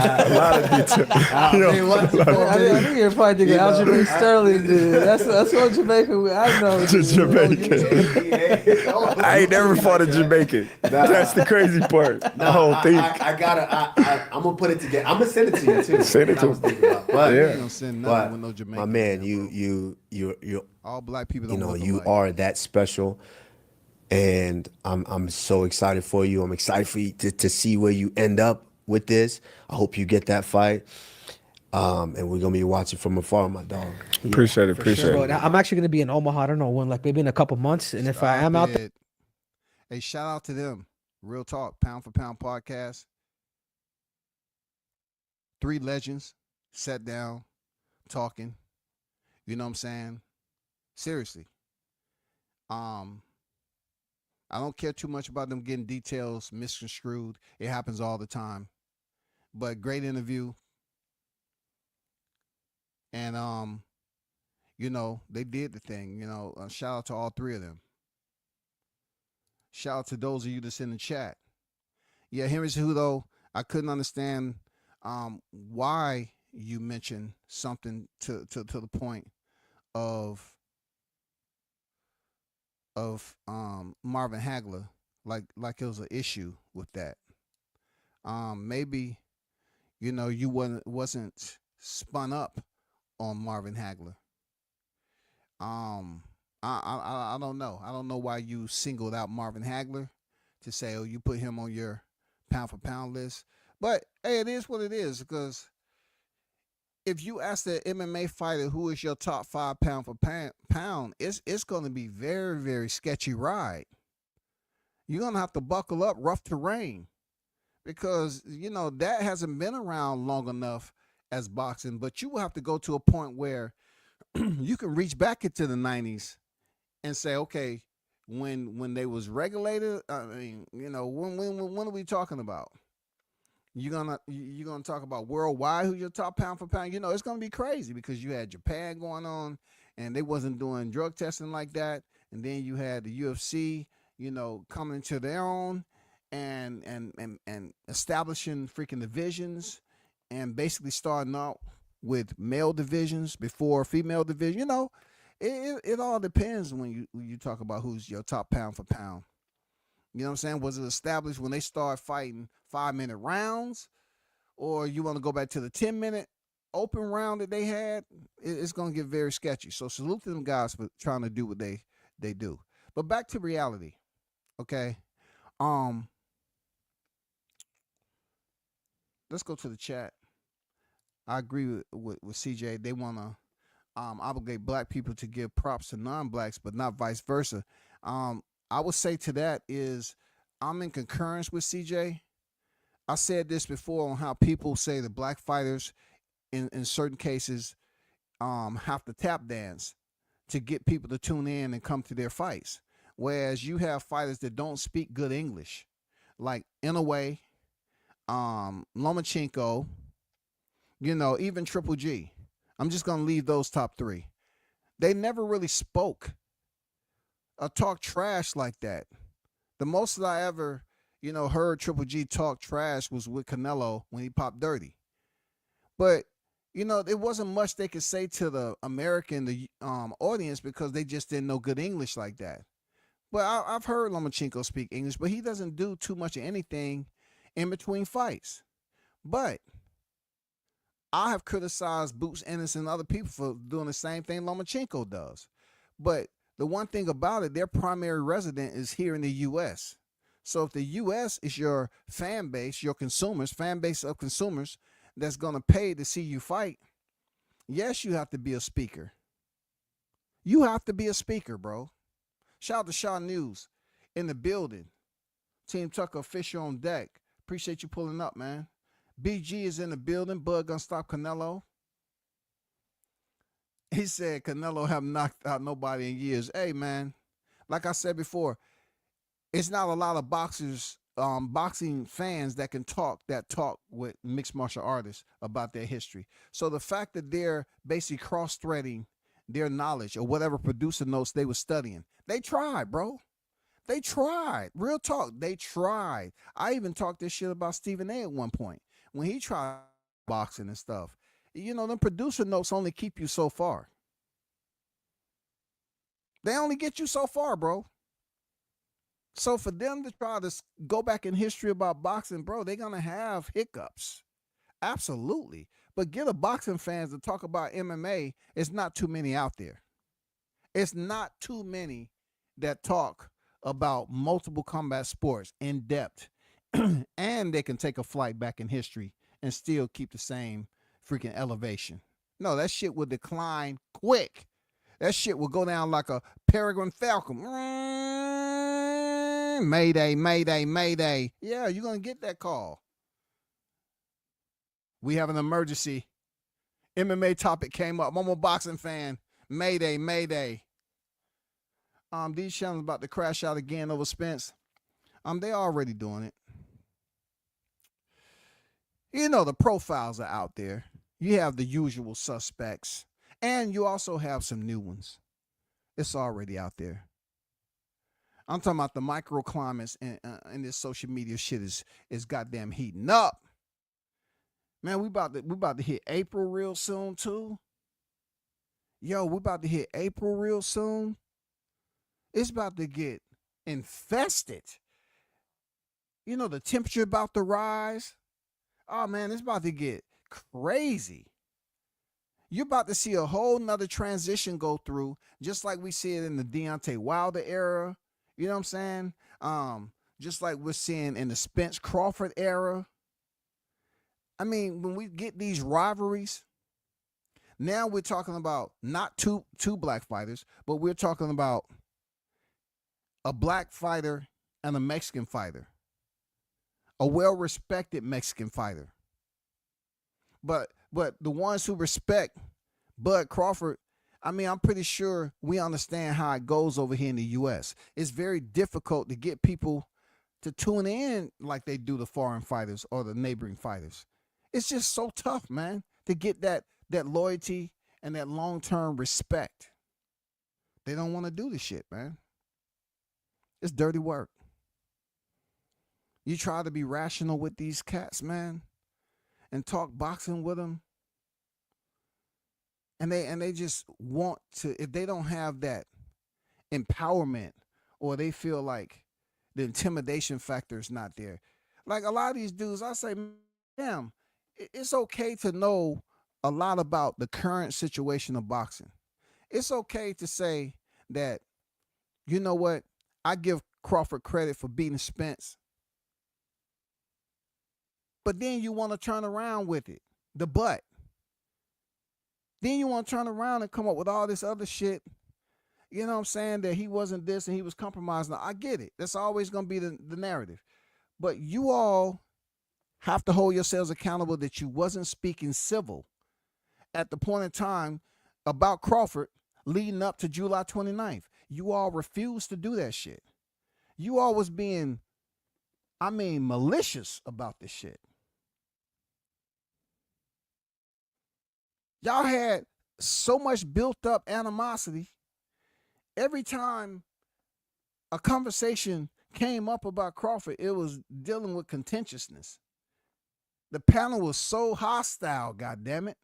detail. I've been watching for a I minute. think you're probably thinking Aljamain Sterling, dude. That's what Jamaica. I know. Jamaican. I ain't never fought a Jamaican. That's the crazy part. The whole thing. I'm gonna put it together. I'm gonna send it to you too. Send it to me. But, You ain't gonna send nothing with no but Jamaican. my man, in there, bro. you're All black people you don't know, look you alike. are that special, and I'm so excited for you. I'm excited for you to see where you end up with this. I hope you get that fight, and we're gonna be watching from afar, my dog. Appreciate it. Bro, I'm actually gonna be in Omaha. I don't know when, like maybe in a couple months. And if I am out there, Hey, shout out to them. Real talk, pound for pound podcast. 3 legends sat down, talking. You know what I'm saying? Seriously. I don't care too much about them getting details misconstrued. It happens all the time. But great interview. And you know, they did the thing. You know, shout out to all 3 of them. Shout out to those of you that's in the chat. Yeah, here's who though. I couldn't understand why you mentioned something to the point of Marvin Hagler, like it was an issue with that. Maybe, you know, you wasn't spun up on Marvin Hagler. I don't know. I don't know why you singled out Marvin Hagler to say, oh, you put him on your pound for pound list. But hey, it is what it is, because if you ask the MMA fighter who is your top 5 pound for pound, it's going to be very, very sketchy ride. You're going to have to buckle up, rough terrain, because, you know, that hasn't been around long enough as boxing. But you will have to go to a point where you can reach back into the 90s and say, okay, when they was regulated, I mean, you know, when are we talking about? You're gonna talk about worldwide who's your top pound for pound. You know, it's gonna be crazy because you had Japan going on and they wasn't doing drug testing like that. And then you had the UFC, you know, coming to their own and establishing freaking divisions and basically starting out with male divisions before female division. You know, it all depends when you talk about who's your top pound for pound. You know what I'm saying? Was it established when they start fighting 5-minute rounds, or you want to go back to the 10-minute open round that they had? It's going to get very sketchy. So salute to them guys for trying to do what they do. But back to reality, okay? Let's go to the chat. I agree with CJ. They want to obligate black people to give props to non-blacks, but not vice versa. I would say to that is I'm in concurrence with CJ. I said this before on how people say the black fighters in certain cases have to tap dance to get people to tune in and come to their fights. Whereas you have fighters that don't speak good English, like Inouye, Lomachenko, even Triple G. I'm just gonna leave those top three. They never really spoke or talked trash like that. The most that I ever, heard Triple G talk trash was with Canelo when he popped dirty. But there wasn't much they could say to the American audience because they just didn't know good English like that. But I've heard Lomachenko speak English, but he doesn't do too much of anything in between fights. But I have criticized Boots Ennis and other people for doing the same thing Lomachenko does. But the one thing about it, their primary resident is here in the U.S. So if the U.S. is your fan base, your consumers, fan base of consumers that's going to pay to see you fight, yes, you have to be a speaker. You have to be a speaker, bro. Shout out to Shaw News in the building. Team Tucker official on deck. Appreciate you pulling up, man. BG is in the building. Bud gonna stop Canelo. He said Canelo have knocked out nobody in years. Hey, man, like I said before, it's not a lot of boxing fans that can talk with mixed martial artists about their history. So the fact that they're basically cross-threading their knowledge or whatever producer notes they were studying, they tried, bro. They tried. Real talk, they tried. I even talked this shit about Stephen A at one point when he tried boxing and stuff. Them producer notes only keep you so far. They only get you so far, bro. So for them to try to go back in history about boxing, bro, they're going to have hiccups. Absolutely. But get a boxing fans to talk about MMA, it's not too many out there. It's not too many that talk about multiple combat sports in depth. And they can take a flight back in history and still keep the same freaking elevation. No, that shit will decline quick. That shit will go down like a peregrine falcon. Mayday, mayday, mayday. Yeah, you're going to get that call. We have an emergency. MMA topic came up. I'm a boxing fan. Mayday, mayday. These channels about to crash out again over Spence. They already doing it. The profiles are out there. You have the usual suspects, and you also have some new ones. It's already out there. I'm talking about the microclimates and this social media shit is goddamn heating up. Man, we about to hit April real soon too. Yo, we about to hit April real soon. It's about to get infested. The temperature about to rise. Oh man, it's about to get crazy. You're about to see a whole nother transition go through, just like we see it in the Deontay Wilder era. You know what I'm saying? Just like we're seeing in the Spence Crawford era. I mean, when we get these rivalries, now we're talking about not two black fighters, but we're talking about a black fighter and a Mexican fighter. A well-respected Mexican fighter. But the ones who respect Bud Crawford, I mean, I'm pretty sure we understand how it goes over here in the U.S. It's very difficult to get people to tune in like they do the foreign fighters or the neighboring fighters. It's just so tough, man, to get that loyalty and that long-term respect. They don't want to do this shit, man. It's dirty work. You try to be rational with these cats, man, and talk boxing with them. And they just want to, if they don't have that empowerment or they feel like the intimidation factor is not there. Like a lot of these dudes, I say, damn, it's okay to know a lot about the current situation of boxing. It's okay to say that, you know what, I give Crawford credit for beating Spence. But then you want to turn around with it, the butt. Then you want to turn around and come up with all this other shit. You know what I'm saying? That he wasn't this and he was compromised. Now, I get it. That's always going to be the narrative. But you all have to hold yourselves accountable that you wasn't speaking civil at the point in time about Crawford leading up to July 29th. You all refused to do that shit. You all was being, malicious about this shit. Y'all had so much built up animosity. Every time a conversation came up about Crawford, it was dealing with contentiousness. The panel was so hostile, goddammit.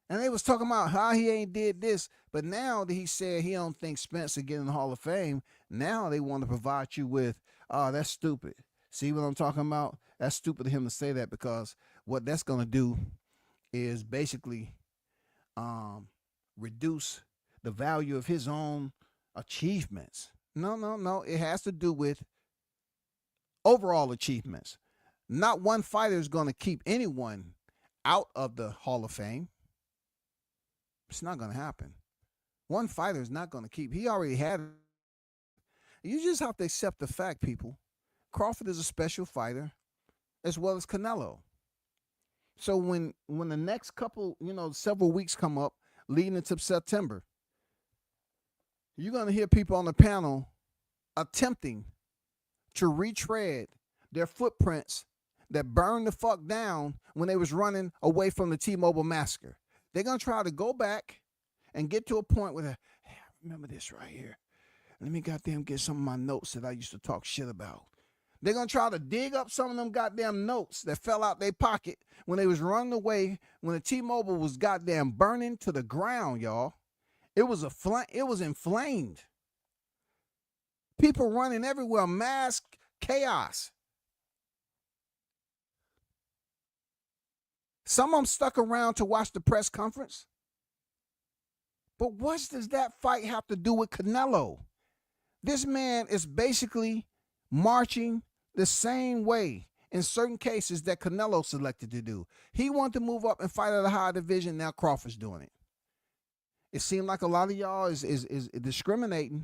And they was talking about how he ain't did this. But now that he said he don't think Spence will get in the Hall of Fame, now they want to provide you with, oh, that's stupid. See what I'm talking about? That's stupid of him to say that, because what that's going to do is basically reduce the value of his own achievements. No. It has to do with overall achievements. Not one fighter is going to keep anyone out of the Hall of Fame. It's not going to happen. One fighter is not going to keep. He already had it. You just have to accept the fact, people. Crawford is a special fighter, as well as Canelo. So when the next couple, several weeks come up leading into September, you're going to hear people on the panel attempting to retread their footprints that burned the fuck down when they was running away from the T-Mobile massacre. They're going to try to go back and get to a point where, hey, I remember this right here. Let me goddamn get some of my notes that I used to talk shit about. They're going to try to dig up some of them goddamn notes that fell out their pocket when they was running away, when the T-Mobile was goddamn burning to the ground, y'all. It was inflamed. People running everywhere, mass chaos. Some of them stuck around to watch the press conference. But what does that fight have to do with Canelo? This man is basically marching the same way in certain cases that Canelo selected to do. He wanted to move up and fight at a higher division. Now Crawford's doing it. It seemed like a lot of y'all is discriminating.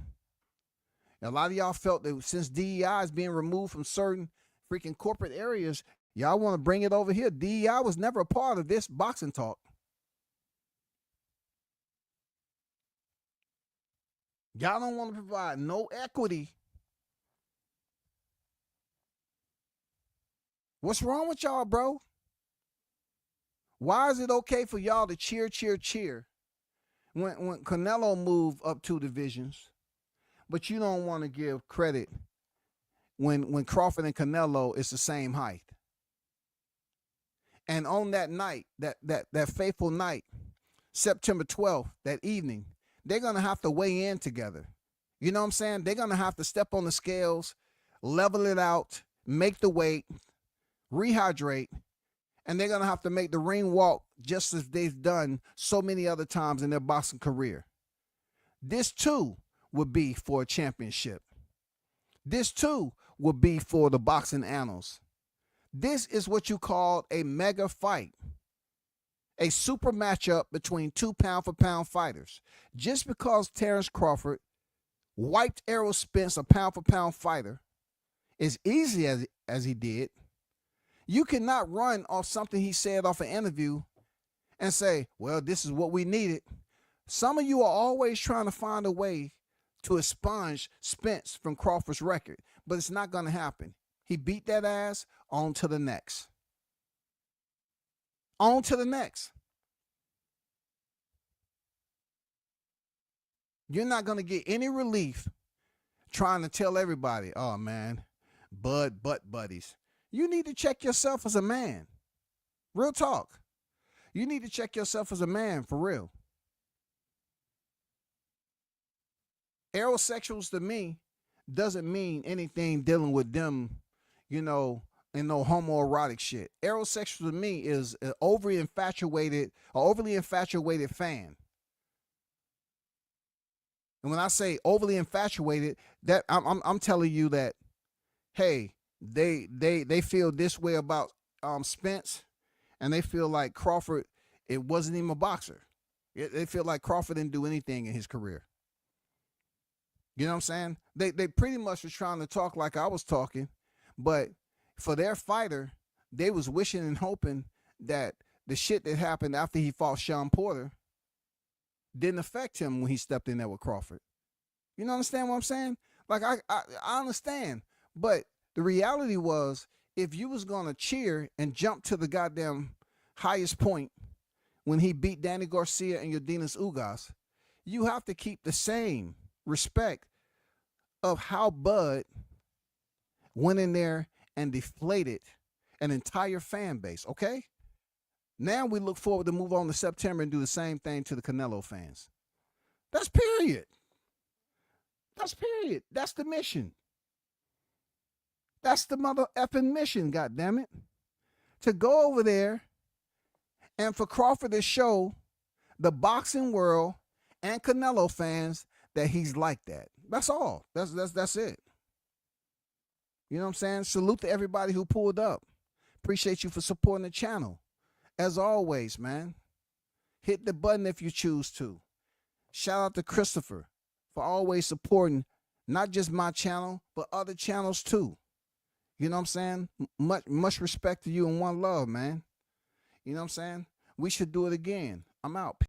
A lot of y'all felt that since DEI is being removed from certain freaking corporate areas, y'all want to bring it over here. DEI was never a part of this boxing talk. Y'all don't want to provide no equity. What's wrong with y'all, bro? Why is it okay for y'all to cheer when Canelo moved up 2 divisions, but you don't want to give credit when Crawford and Canelo is the same height? And on that night, that fateful night, September 12th, that evening, they're going to have to weigh in together. You know what I'm saying? They're going to have to step on the scales, level it out, make the weight, rehydrate, and they're going to have to make the ring walk just as they've done so many other times in their boxing career. This, too, would be for a championship. This, too, would be for the boxing annals. This is what you call a mega fight. A super matchup between 2 pound-for-pound fighters. Just because Terrence Crawford wiped Errol Spence, a pound-for-pound fighter, as easy as he did, you cannot run off something he said off an interview and say, well, this is what we needed. Some of you are always trying to find a way to expunge Spence from Crawford's record, but it's not going to happen. He beat that ass. On to the next. On to the next. You're not going to get any relief trying to tell everybody, oh, man, butt buddies. You need to check yourself as a man. Real talk. You need to check yourself as a man, for real. Aerosexuals to me doesn't mean anything dealing with them, and no homoerotic shit. Aerosexual to me is an overly infatuated fan. And when I say overly infatuated, that I'm telling you that, hey, they feel this way about Spence, and they feel like Crawford, it wasn't even a boxer. They feel like Crawford didn't do anything in his career. You know what I'm saying? They pretty much were trying to talk like I was talking, but for their fighter, they was wishing and hoping that the shit that happened after he fought Sean Porter didn't affect him when he stepped in there with Crawford. You know, understand what I'm saying? Like, I understand, but the reality was, if you was gonna cheer and jump to the goddamn highest point when he beat Danny Garcia and Yordenis Ugas, you have to keep the same respect of how Bud went in there and deflated an entire fan base, okay? Now we look forward to move on to September and do the same thing to the Canelo fans. That's period. That's period. That's the mission. That's the mother effing mission, goddammit. To go over there and for Crawford to show the boxing world and Canelo fans that he's like that. That's all. That's it. You know what I'm saying? Salute to everybody who pulled up. Appreciate you for supporting the channel. As always, man, hit the button if you choose to. Shout out to Christopher for always supporting not just my channel, but other channels too. You know what I'm saying? Much respect to you and one love, man. You know what I'm saying? We should do it again. I'm out.